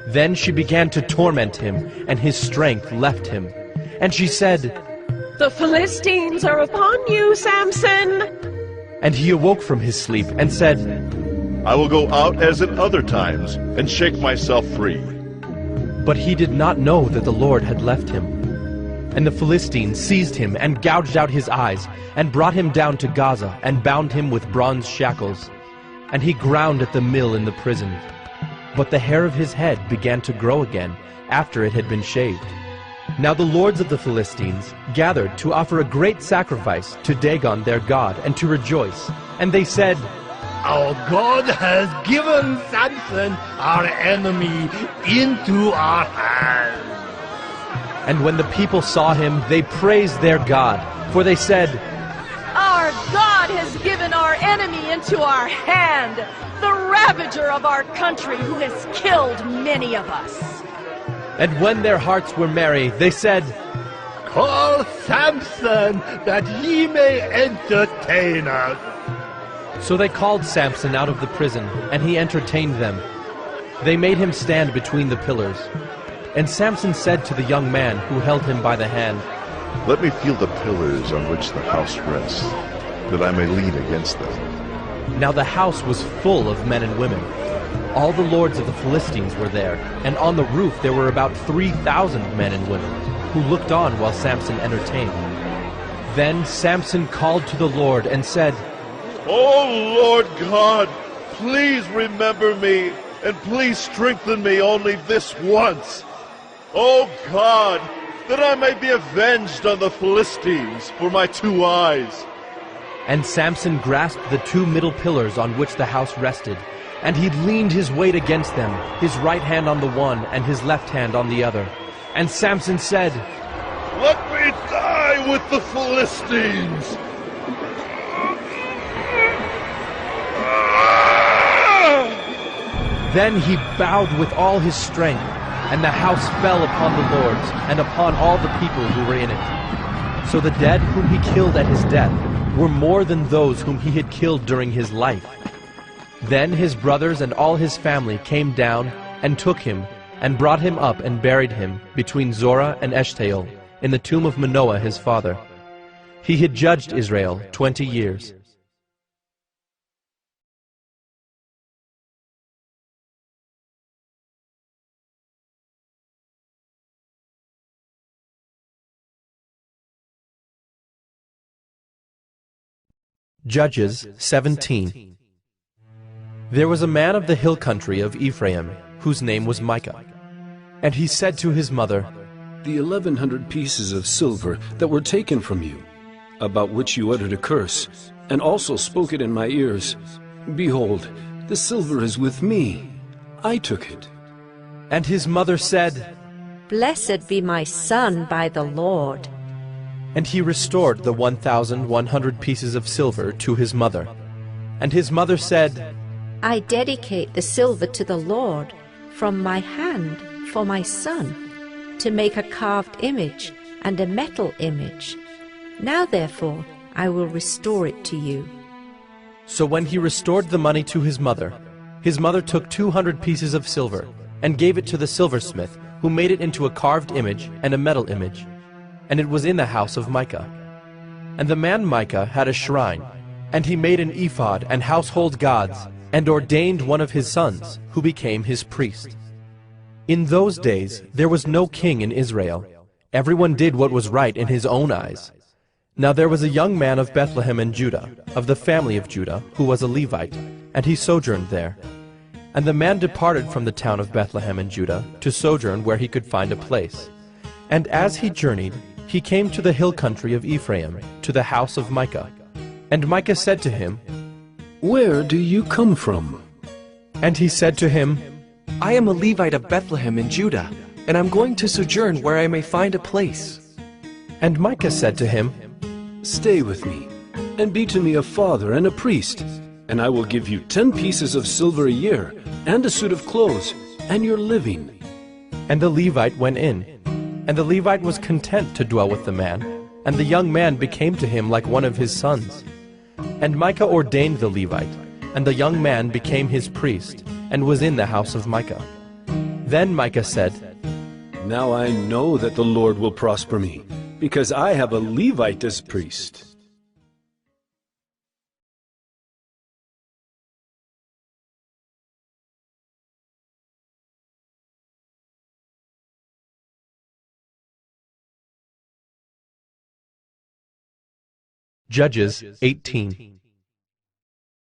Then she began to torment him, and his strength left him. And she said, The Philistines are upon you, Samson. And he awoke from his sleep and said, I will go out as at other times and shake myself free. But he did not know that the Lord had left him. And the Philistines seized him and gouged out his eyes, and brought him down to Gaza, and bound him with bronze shackles. And he ground at the mill in the prison. But the hair of his head began to grow again, after it had been shaved. Now the lords of the Philistines gathered to offer a great sacrifice to Dagon their god, and to rejoice. And they said, Our God has given Samson, our enemy, into our hands. And when the people saw him, they praised their God, for they said, Our God has given our enemy into our hand, the ravager of our country who has killed many of us. And when their hearts were merry, they said, Call Samson, that he may entertain us. So they called Samson out of the prison, and he entertained them. They made him stand between the pillars. And Samson said to the young man who held him by the hand, Let me feel the pillars on which the house rests, that I may lean against them. Now the house was full of men and women. All the lords of the Philistines were there, and on the roof there were about 3,000 men and women, who looked on while Samson entertained. Then Samson called to the Lord and said, O Lord God, please remember me, and please strengthen me only this once. O God, that I may be avenged on the Philistines for my 2 eyes. And Samson grasped the 2 middle pillars on which the house rested, and he leaned his weight against them, his right hand on the one and his left hand on the other. And Samson said, Let me die with the Philistines. Then he bowed with all his strength, and the house fell upon the lords and upon all the people who were in it. So the dead whom he killed at his death were more than those whom he had killed during his life. Then his brothers and all his family came down and took him and brought him up and buried him between Zorah and Eshtaol in the tomb of Manoah his father. He had judged Israel 20 years. Judges 17. There was a man of the hill country of Ephraim, whose name was Micah. And he said to his mother, The 1,100 pieces of silver that were taken from you, about which you uttered a curse, and also spoke it in my ears, behold, the silver is with me. I took it. And his mother said, Blessed be my son by the Lord. And he restored the 1,100 pieces of silver to his mother. And his mother said, I dedicate the silver to the Lord from my hand for my son, to make a carved image and a metal image. Now therefore I will restore it to you. So when he restored the money to his mother took 200 pieces of silver, and gave it to the silversmith, who made it into a carved image and a metal image. And it was in the house of Micah. And the man Micah had a shrine, and he made an ephod and household gods, and ordained one of his sons, who became his priest. In those days there was no king in Israel. Everyone did what was right in his own eyes. Now there was a young man of Bethlehem in Judah, of the family of Judah, who was a Levite, and he sojourned there. And the man departed from the town of Bethlehem in Judah to sojourn where he could find a place. And as he journeyed, he came to the hill country of Ephraim, to the house of Micah. And Micah said to him, Where do you come from? And he said to him, I am a Levite of Bethlehem in Judah, and I'm going to sojourn where I may find a place. And Micah said to him, Stay with me, and be to me a father and a priest, and I will give you 10 pieces of silver a year, and a suit of clothes, and your living. And the Levite went in, and the Levite was content to dwell with the man, and the young man became to him like one of his sons. And Micah ordained the Levite, and the young man became his priest, and was in the house of Micah. Then Micah said, Now I know that the Lord will prosper me, because I have a Levite as priest. Judges 18.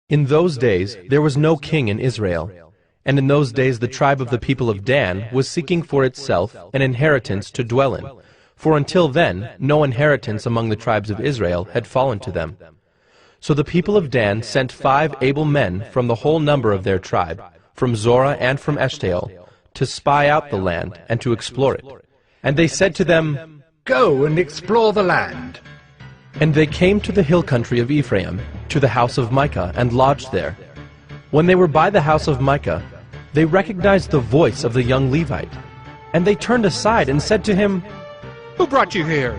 In those days there was no king in Israel, and in those days the tribe of the people of Dan was seeking for itself an inheritance to dwell in, for until then no inheritance among the tribes of Israel had fallen to them. So the people of Dan sent 5 able men from the whole number of their tribe, from Zorah and from Eshtaol, to spy out the land and to explore it. And they said to them, Go and explore the land. And they came to the hill country of Ephraim, to the house of Micah, and lodged there. When they were by the house of Micah, they recognized the voice of the young Levite. And they turned aside and said to him, Who brought you here?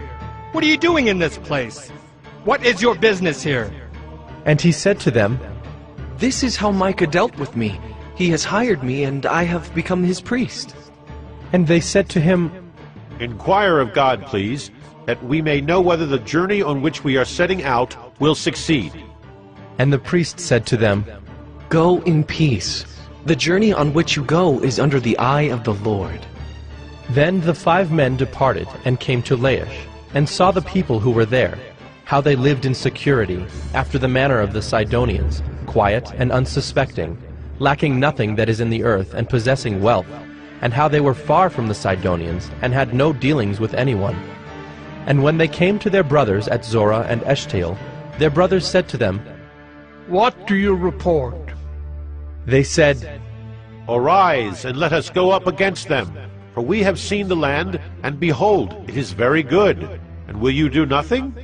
What are you doing in this place? What is your business here? And he said to them, This is how Micah dealt with me. He has hired me, and I have become his priest. And they said to him, Inquire of God, please, that we may know whether the journey on which we are setting out will succeed. And the priest said to them, Go in peace. The journey on which you go is under the eye of the Lord. Then the 5 men departed and came to Laish, and saw the people who were there, how they lived in security, after the manner of the Sidonians, quiet and unsuspecting, lacking nothing that is in the earth, and possessing wealth, and how they were far from the Sidonians, and had no dealings with anyone. And when they came to their brothers at Zorah and Eshtaol, their brothers said to them, What do you report? They said, Arise, and let us go up against them, for we have seen the land, and behold, it is very good. And will you do nothing?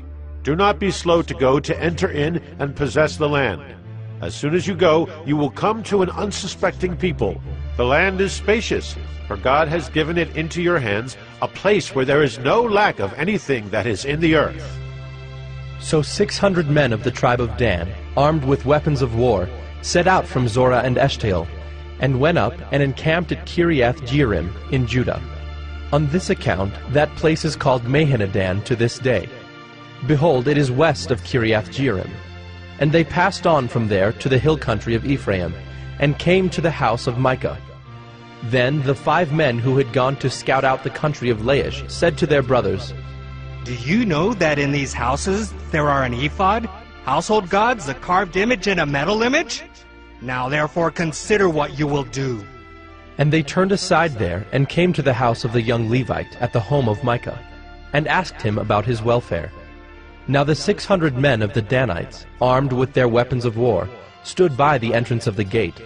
Do not be slow to go to enter in and possess the land. As soon as you go, you will come to an unsuspecting people. The land is spacious, for God has given it into your hands, a place where there is no lack of anything that is in the earth. So 600 men of the tribe of Dan, armed with weapons of war, set out from Zorah and Eshtaol, and went up and encamped at Kiriath-Jearim in Judah. On this account that place is called Mahaneh-dan to this day. Behold, it is west of Kiriath-Jearim. And they passed on from there to the hill country of Ephraim, and came to the house of Micah. Then the 5 men who had gone to scout out the country of Laish said to their brothers, Do you know that in these houses there are an ephod, household gods, a carved image, and a metal image? Now therefore consider what you will do. And they turned aside there, and came to the house of the young Levite at the home of Micah, and asked him about his welfare. Now the 600 men of the Danites, armed with their weapons of war, stood by the entrance of the gate.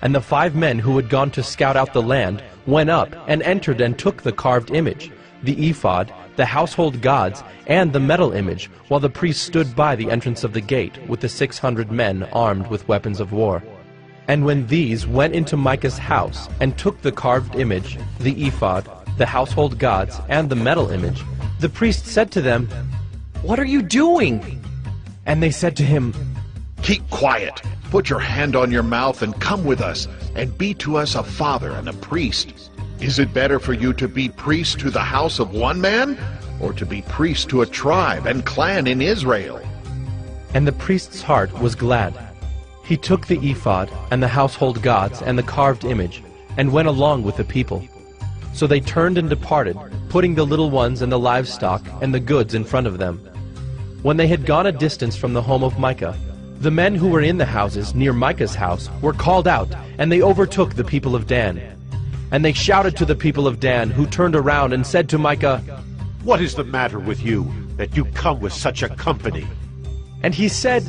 And the 5 men who had gone to scout out the land went up and entered and took the carved image, the ephod, the household gods, and the metal image, while the priests stood by the entrance of the gate with the 600 men armed with weapons of war. And when these went into Micah's house and took the carved image, the ephod, the household gods, and the metal image, the priest said to them, What are you doing? And they said to him, Keep quiet. Put your hand on your mouth and come with us, and be to us a father and a priest. Is it better for you to be priest to the house of one man, or to be priest to a tribe and clan in Israel? And the priest's heart was glad. He took the ephod and the household gods and the carved image, and went along with the people. So they turned and departed, putting the little ones and the livestock and the goods in front of them. When they had gone a distance from the home of Micah, the men who were in the houses near Micah's house were called out, and they overtook the people of Dan. And they shouted to the people of Dan, who turned around and said to Micah, What is the matter with you, that you come with such a company? And he said,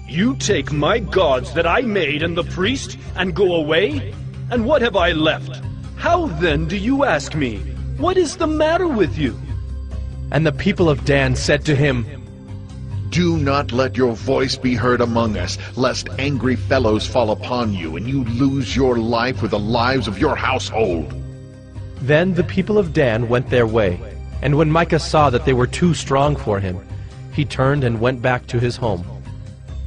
You take my gods that I made and the priest, and go away? And what have I left? How then do you ask me, What is the matter with you? And the people of Dan said to him, Do not let your voice be heard among us, lest angry fellows fall upon you, and you lose your life with the lives of your household. Then the people of Dan went their way, and when Micah saw that they were too strong for him, he turned and went back to his home.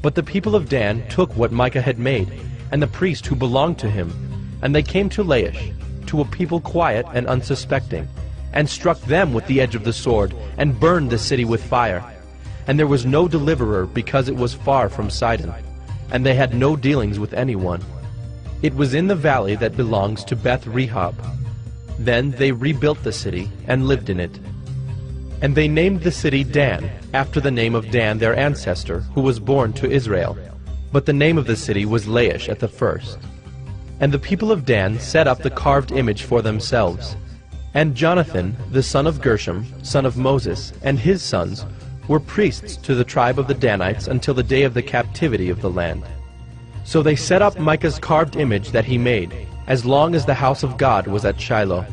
But the people of Dan took what Micah had made, and the priest who belonged to him, and they came to Laish, to a people quiet and unsuspecting, and struck them with the edge of the sword, and burned the city with fire. And there was no deliverer, because it was far from Sidon, and they had no dealings with anyone. It was in the valley that belongs to Beth Rehob. Then they rebuilt the city, and lived in it. And they named the city Dan, after the name of Dan their ancestor, who was born to Israel. But the name of the city was Laish at the first. And the people of Dan set up the carved image for themselves. And Jonathan, the son of Gershom, son of Moses, and his sons, were priests to the tribe of the Danites until the day of the captivity of the land. So they set up Micah's carved image that he made, as long as the house of God was at Shiloh.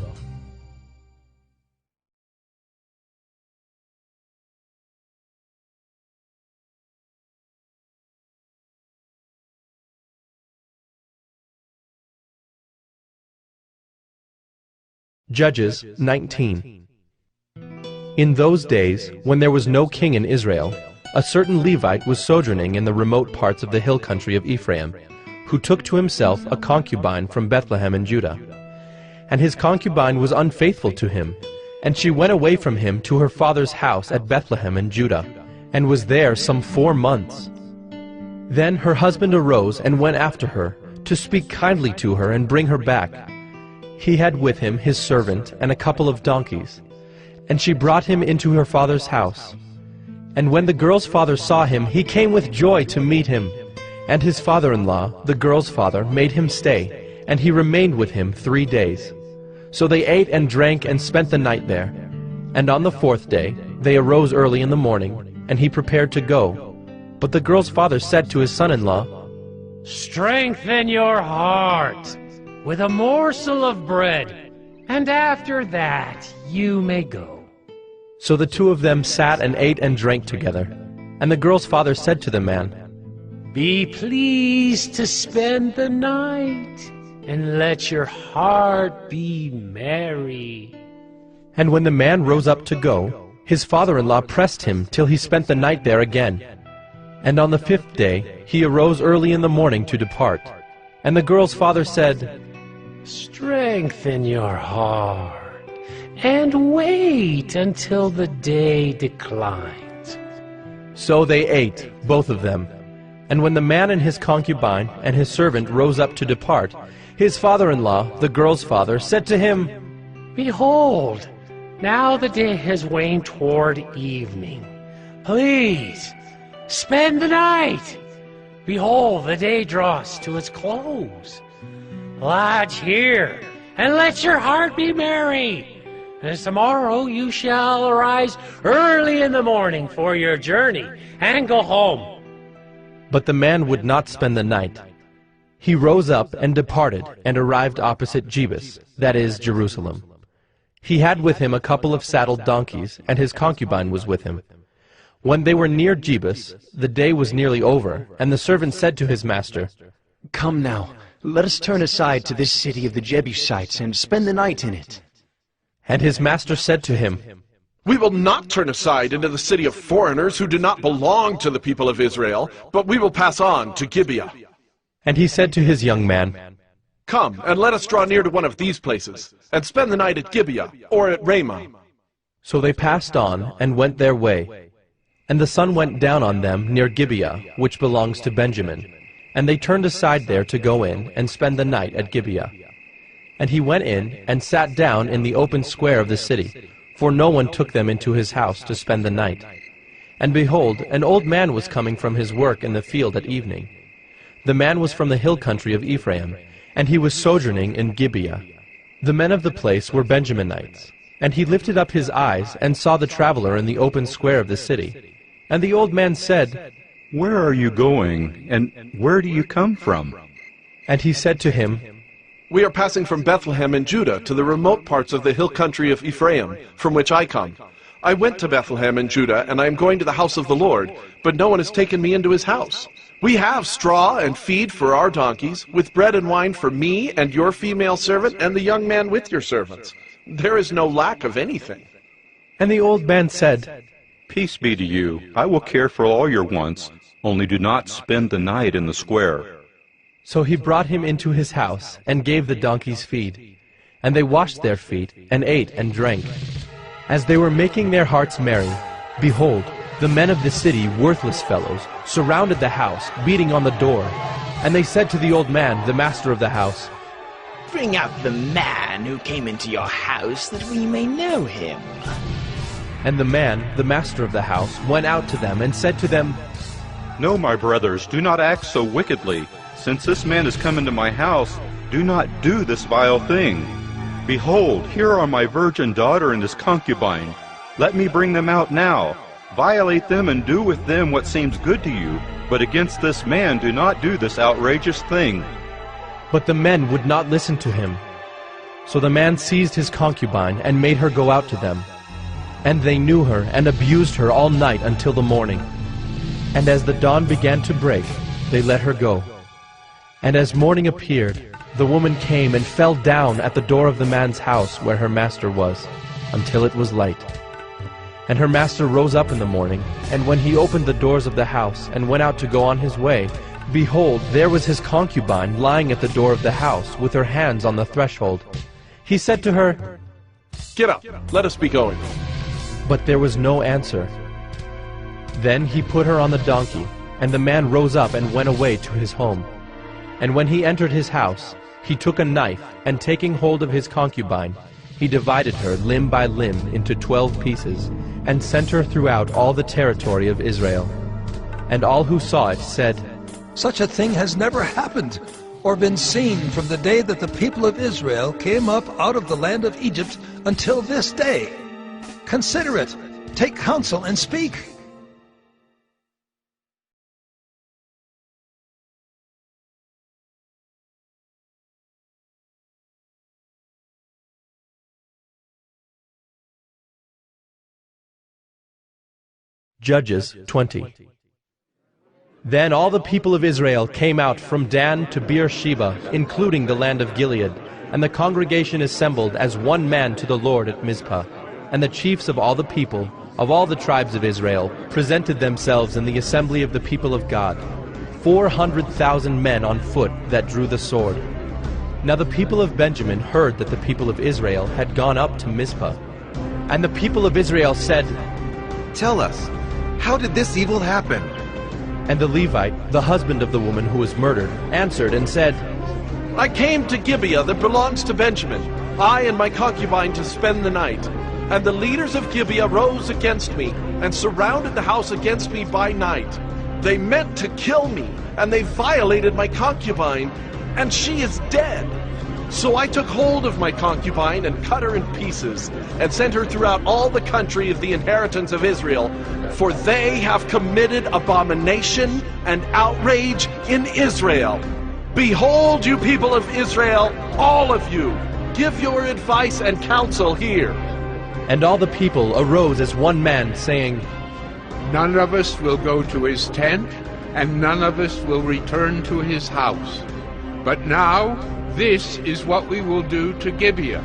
Judges 19. In those days, when there was no king in Israel, a certain Levite was sojourning in the remote parts of the hill country of Ephraim, who took to himself a concubine from Bethlehem in Judah. And his concubine was unfaithful to him, and she went away from him to her father's house at Bethlehem in Judah, and was there some 4 months. Then her husband arose and went after her, to speak kindly to her and bring her back. He had with him his servant and a couple of donkeys, and she brought him into her father's house. And when the girl's father saw him, he came with joy to meet him. And his father-in-law, the girl's father, made him stay, and he remained with him 3 days. So they ate and drank and spent the night there. And on the 4th day they arose early in the morning, and he prepared to go. But the girl's father said to his son-in-law, Strengthen your heart with a morsel of bread, and after that you may go. So the two of them sat and ate and drank together. And the girl's father said to the man, Be pleased to spend the night, and let your heart be merry. And when the man rose up to go, his father-in-law pressed him till he spent the night there again. And on the 5th day he arose early in the morning to depart. And the girl's father said, Strengthen your heart, and wait until the day declines. So they ate, both of them. And when the man and his concubine and his servant rose up to depart, his father-in-law, the girl's father, said to him, Behold, now the day has waned toward evening. Please, spend the night. Behold, the day draws to its close. Lodge here, and let your heart be merry. And tomorrow you shall arise early in the morning for your journey, and go home. But the man would not spend the night. He rose up and departed, and arrived opposite Jebus, that is, Jerusalem. He had with him a couple of saddled donkeys, and his concubine was with him. When they were near Jebus, the day was nearly over, and the servant said to his master, Come now, let us turn aside to this city of the Jebusites, and spend the night in it. And his master said to him, We will not turn aside into the city of foreigners who do not belong to the people of Israel, but we will pass on to Gibeah. And he said to his young man, Come, and let us draw near to one of these places, and spend the night at Gibeah, or at Ramah. So they passed on, and went their way. And the sun went down on them near Gibeah, which belongs to Benjamin. And they turned aside there to go in, and spend the night at Gibeah. And he went in, and sat down in the open square of the city, for no one took them into his house to spend the night. And behold, an old man was coming from his work in the field at evening. The man was from the hill country of Ephraim, and he was sojourning in Gibeah. The men of the place were Benjaminites, And he lifted up his eyes, and saw the traveler in the open square of the city. And the old man said, Where are you going, and where do you come from? And he said to him, We are passing from Bethlehem in Judah to the remote parts of the hill country of Ephraim, from which I come. I went to Bethlehem in Judah, and I am going to the house of the Lord, but no one has taken me into his house. We have straw and feed for our donkeys, with bread and wine for me and your female servant and the young man with your servants. There is no lack of anything. And the old man said, Peace be to you. I will care for all your wants, only do not spend the night in the square. So he brought him into his house, and gave the donkeys feed. And they washed their feet, and ate and drank. As they were making their hearts merry, behold, the men of the city, worthless fellows, surrounded the house, beating on the door. And they said to the old man, the master of the house, Bring out the man who came into your house, that we may know him. And the man, the master of the house, went out to them, and said to them, No, my brothers, do not act so wickedly. Since this man has come into my house, do not do this vile thing. Behold, here are my virgin daughter and his concubine. Let me bring them out now. Violate them and do with them what seems good to you, but against this man do not do this outrageous thing. But the men would not listen to him. So the man seized his concubine and made her go out to them. And they knew her and abused her all night until the morning. And as the dawn began to break, they let her go. And as morning appeared, the woman came and fell down at the door of the man's house where her master was, until it was light. And her master rose up in the morning, and when he opened the doors of the house and went out to go on his way, behold, there was his concubine lying at the door of the house, with her hands on the threshold. He said to her, Get up, let us be going. But there was no answer. Then he put her on the donkey, and the man rose up and went away to his home. And when he entered his house, he took a knife, and taking hold of his concubine, he divided her limb by limb into 12 pieces, and sent her throughout all the territory of Israel. And all who saw it said, Such a thing has never happened, or been seen from the day that the people of Israel came up out of the land of Egypt until this day. Consider it, take counsel, and speak. Judges 20. Then all the people of Israel came out from Dan to Beersheba, including the land of Gilead, and the congregation assembled as one man to the Lord at Mizpah. And the chiefs of all the people, of all the tribes of Israel, presented themselves in the assembly of the people of God, 400,000 men on foot that drew the sword. Now the people of Benjamin heard that the people of Israel had gone up to Mizpah. And the people of Israel said, Tell us, how did this evil happen? And the Levite, the husband of the woman who was murdered, answered and said, I came to Gibeah that belongs to Benjamin, I and my concubine to spend the night. And the leaders of Gibeah rose against me, and surrounded the house against me by night. They meant to kill me, and they violated my concubine, and she is dead. So I took hold of my concubine and cut her in pieces, and sent her throughout all the country of the inheritance of Israel, for they have committed abomination and outrage in Israel. Behold, you people of Israel, all of you, give your advice and counsel here. And all the people arose as one man, saying, None of us will go to his tent, and none of us will return to his house. But now, this is what we will do to Gibeah.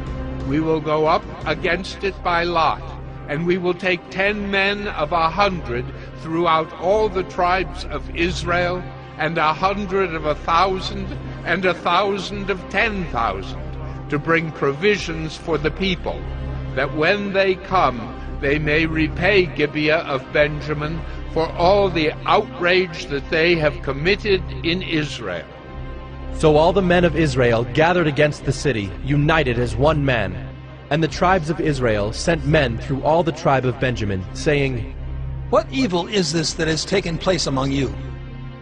We will go up against it by lot, and we will take 10 men of 100 throughout all the tribes of Israel, and 100 of 1,000, and 1,000 of 10,000, to bring provisions for the people, that when they come, they may repay Gibeah of Benjamin for all the outrage that they have committed in Israel. So all the men of Israel gathered against the city, united as one man. And the tribes of Israel sent men through all the tribe of Benjamin, saying, What evil is this that has taken place among you?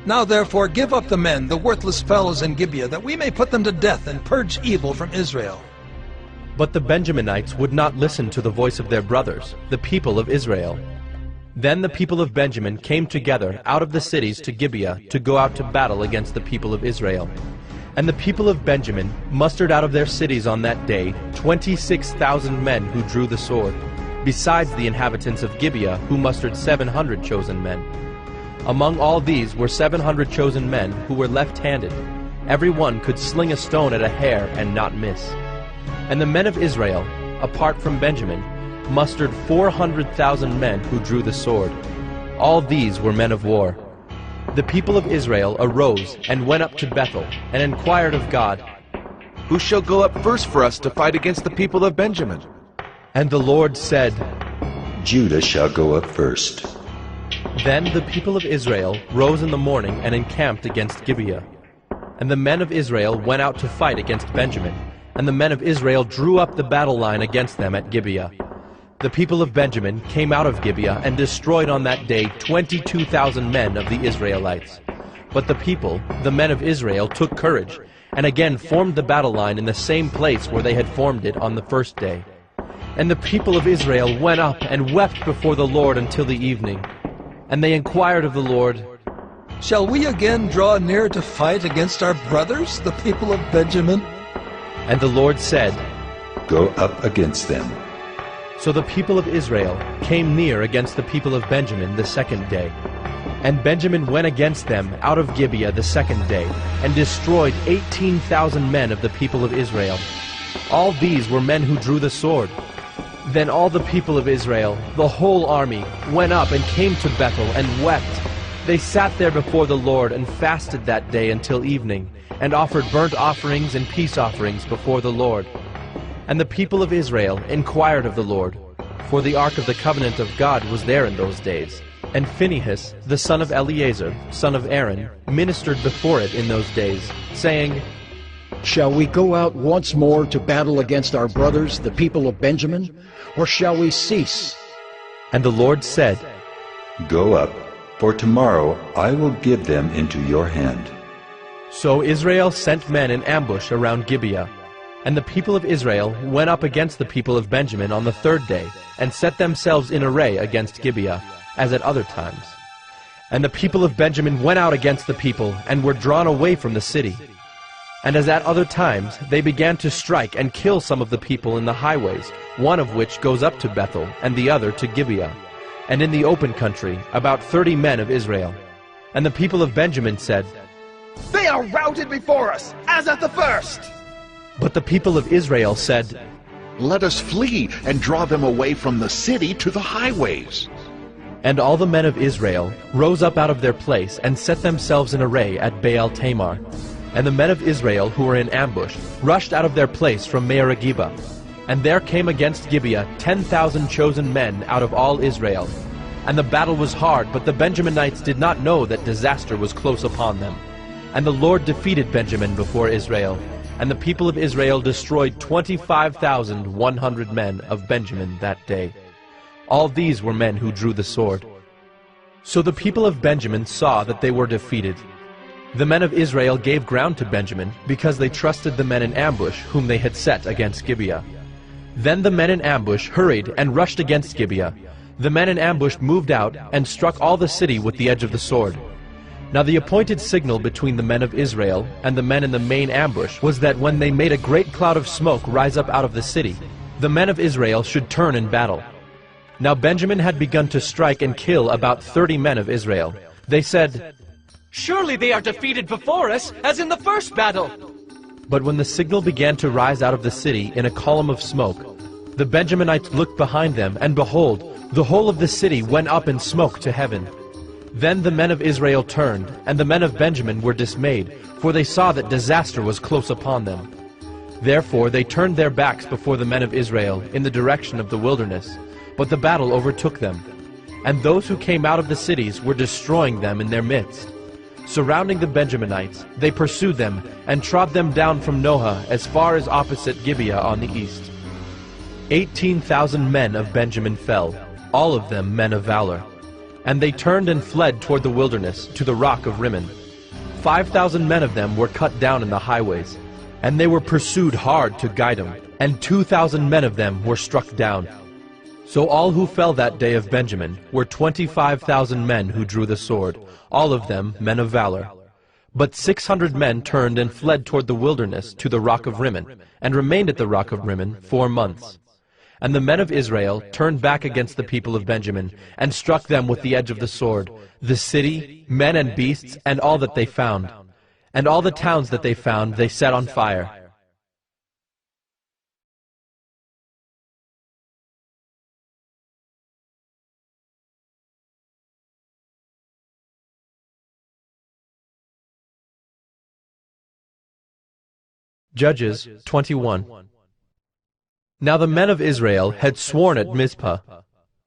Now therefore give up the men, the worthless fellows in Gibeah, that we may put them to death and purge evil from Israel. But the Benjaminites would not listen to the voice of their brothers, the people of Israel. Then the people of Benjamin came together out of the cities to Gibeah to go out to battle against the people of Israel. And the people of Benjamin mustered out of their cities on that day 26,000 men who drew the sword, besides the inhabitants of Gibeah, who mustered 700 chosen men. Among all these were 700 chosen men who were left-handed. Every one could sling a stone at a hair and not miss. And the men of Israel, apart from Benjamin, mustered 400,000 men who drew the sword. All these were men of war. The people of Israel arose and went up to Bethel and inquired of God, "Who shall go up first for us to fight against the people of Benjamin?" And the Lord said, "Judah shall go up first." Then the people of Israel rose in the morning and encamped against Gibeah. And the men of Israel went out to fight against Benjamin, and the men of Israel drew up the battle line against them at Gibeah. The people of Benjamin came out of Gibeah and destroyed on that day 22,000 men of the Israelites. But the people, the men of Israel, took courage, and again formed the battle line in the same place where they had formed it on the first day. And the people of Israel went up and wept before the Lord until the evening. And they inquired of the Lord, "Shall we again draw near to fight against our brothers, the people of Benjamin?" And the Lord said, "Go up against them." So the people of Israel came near against the people of Benjamin the second day. And Benjamin went against them out of Gibeah the second day, and destroyed 18,000 men of the people of Israel. All these were men who drew the sword. Then all the people of Israel, the whole army, went up and came to Bethel and wept. They sat there before the Lord and fasted that day until evening, and offered burnt offerings and peace offerings before the Lord. And the people of Israel inquired of the Lord, for the ark of the covenant of God was there in those days. And Phinehas, the son of Eleazar, son of Aaron, ministered before it in those days, saying, "Shall we go out once more to battle against our brothers, the people of Benjamin, or shall we cease?" And the Lord said, "Go up, for tomorrow I will give them into your hand." So Israel sent men in ambush around Gibeah. And the people of Israel went up against the people of Benjamin on the third day, and set themselves in array against Gibeah, as at other times. And the people of Benjamin went out against the people, and were drawn away from the city. And as at other times, they began to strike and kill some of the people in the highways, one of which goes up to Bethel, and the other to Gibeah. And in the open country, about 30 men of Israel. And the people of Benjamin said, "They are routed before us, as at the first." But the people of Israel said, "Let us flee and draw them away from the city to the highways." And all the men of Israel rose up out of their place and set themselves in array at Baal Tamar. And the men of Israel who were in ambush rushed out of their place from Mearagibah. And there came against Gibeah 10,000 chosen men out of all Israel. And the battle was hard, but the Benjaminites did not know that disaster was close upon them. And the Lord defeated Benjamin before Israel. And the people of Israel destroyed 25,100 men of Benjamin that day. All these were men who drew the sword. So the people of Benjamin saw that they were defeated. The men of Israel gave ground to Benjamin, because they trusted the men in ambush whom they had set against Gibeah. Then the men in ambush hurried and rushed against Gibeah. The men in ambush moved out and struck all the city with the edge of the sword. Now the appointed signal between the men of Israel and the men in the main ambush was that when they made a great cloud of smoke rise up out of the city, the men of Israel should turn in battle. Now Benjamin had begun to strike and kill about 30 men of Israel. They said, "Surely they are defeated before us, as in the first battle." But when the signal began to rise out of the city in a column of smoke, the Benjaminites looked behind them, and behold, the whole of the city went up in smoke to heaven. Then the men of Israel turned, and the men of Benjamin were dismayed, for they saw that disaster was close upon them. Therefore they turned their backs before the men of Israel in the direction of the wilderness, but the battle overtook them. And those who came out of the cities were destroying them in their midst. Surrounding the Benjaminites, they pursued them, and trod them down from Nohah as far as opposite Gibeah on the east. 18,000 men of Benjamin fell, all of them men of valor. And they turned and fled toward the wilderness, to the rock of Rimmon. 5,000 men of them were cut down in the highways. And they were pursued hard to Gidom, and 2,000 men of them were struck down. So all who fell that day of Benjamin were 25,000 men who drew the sword, all of them men of valor. But 600 men turned and fled toward the wilderness to the rock of Rimmon, and remained at the rock of Rimmon 4 months. And the men of Israel turned back against the people of Benjamin, and struck them with the edge of the sword, the city, men and beasts, and all that they found. And all the towns that they found they set on fire. Judges 21. Now the men of Israel had sworn at Mizpah,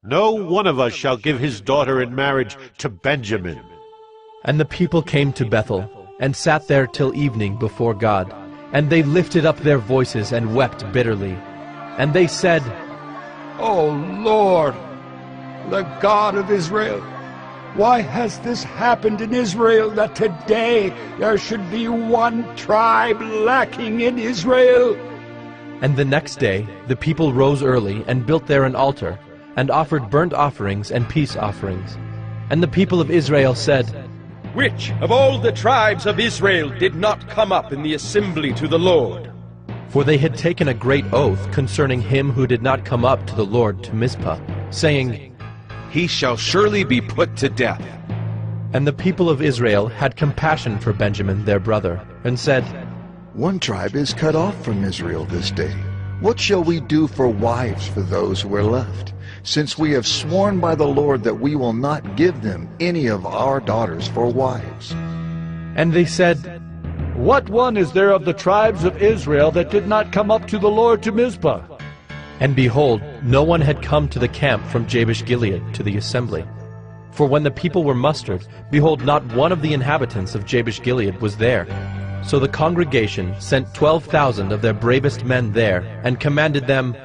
"No one of us shall give his daughter in marriage to Benjamin." And the people came to Bethel, and sat there till evening before God. And they lifted up their voices and wept bitterly. And they said, O Lord, the God of Israel, why has this happened in Israel, that today there should be one tribe lacking in Israel? And the next day the people rose early, and built there an altar, and offered burnt offerings and peace offerings. And the people of Israel said, Which of all the tribes of Israel did not come up in the assembly to the Lord? For they had taken a great oath concerning him who did not come up to the Lord to Mizpah, saying, He shall surely be put to death. And the people of Israel had compassion for Benjamin their brother, and said, One tribe is cut off from Israel this day. What shall we do for wives for those who are left? Since we have sworn by the Lord that we will not give them any of our daughters for wives. And they said, What one is there of the tribes of Israel that did not come up to the Lord to Mizpah? And behold, no one had come to the camp from Jabesh-Gilead to the assembly. For when the people were mustered, behold, not one of the inhabitants of Jabesh-Gilead was there. So the congregation sent 12,000 of their bravest men there, and commanded them,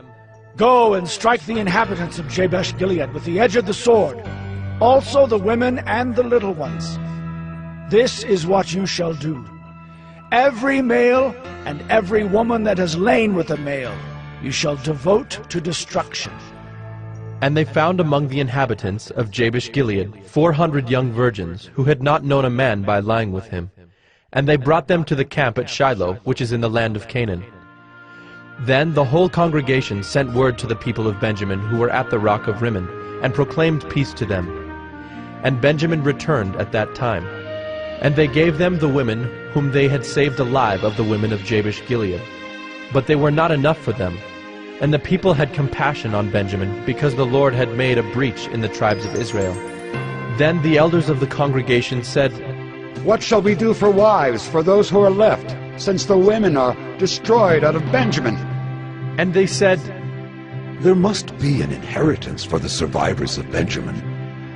Go and strike the inhabitants of Jabesh-Gilead with the edge of the sword, also the women and the little ones. This is what you shall do. Every male and every woman that has lain with a male you shall devote to destruction. And they found among the inhabitants of Jabesh-Gilead 400 young virgins, who had not known a man by lying with him. And they brought them to the camp at Shiloh, which is in the land of Canaan. Then the whole congregation sent word to the people of Benjamin who were at the rock of Rimmon, and proclaimed peace to them. And Benjamin returned at that time. And they gave them the women whom they had saved alive of the women of Jabesh-Gilead. But they were not enough for them. And the people had compassion on Benjamin, because the Lord had made a breach in the tribes of Israel. Then the elders of the congregation said, What shall we do for wives for those who are left, since the women are destroyed out of Benjamin? And they said, There must be an inheritance for the survivors of Benjamin,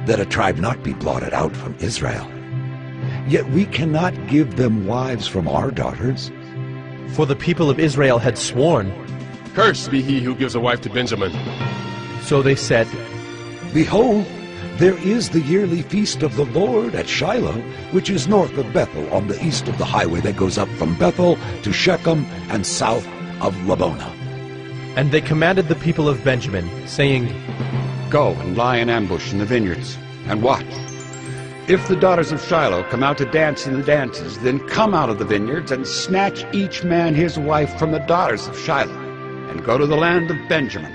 that a tribe not be blotted out from Israel. Yet we cannot give them wives from our daughters. For the people of Israel had sworn, Cursed be he who gives a wife to Benjamin. So they said, Behold, there is the yearly feast of the Lord at Shiloh, which is north of Bethel, on the east of the highway that goes up from Bethel to Shechem, and south of Labonah. And they commanded the people of Benjamin, saying, Go and lie in ambush in the vineyards, and watch. If the daughters of Shiloh come out to dance in the dances, then come out of the vineyards, and snatch each man his wife from the daughters of Shiloh, and go to the land of Benjamin.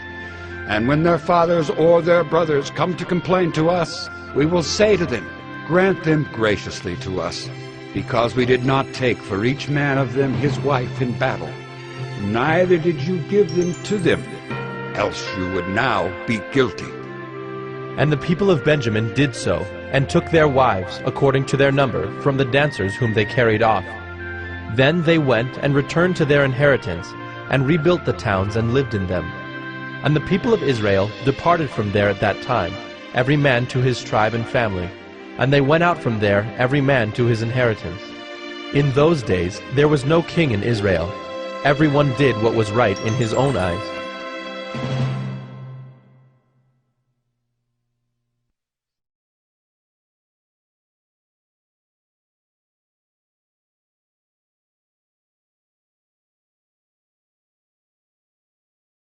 And when their fathers or their brothers come to complain to us, we will say to them, Grant them graciously to us, because we did not take for each man of them his wife in battle. Neither did you give them to them, else you would now be guilty. And the people of Benjamin did so, and took their wives, according to their number, from the dancers whom they carried off. Then they went and returned to their inheritance, and rebuilt the towns and lived in them. And the people of Israel departed from there at that time, every man to his tribe and family, and they went out from there every man to his inheritance. In those days there was no king in Israel. Everyone did what was right in his own eyes.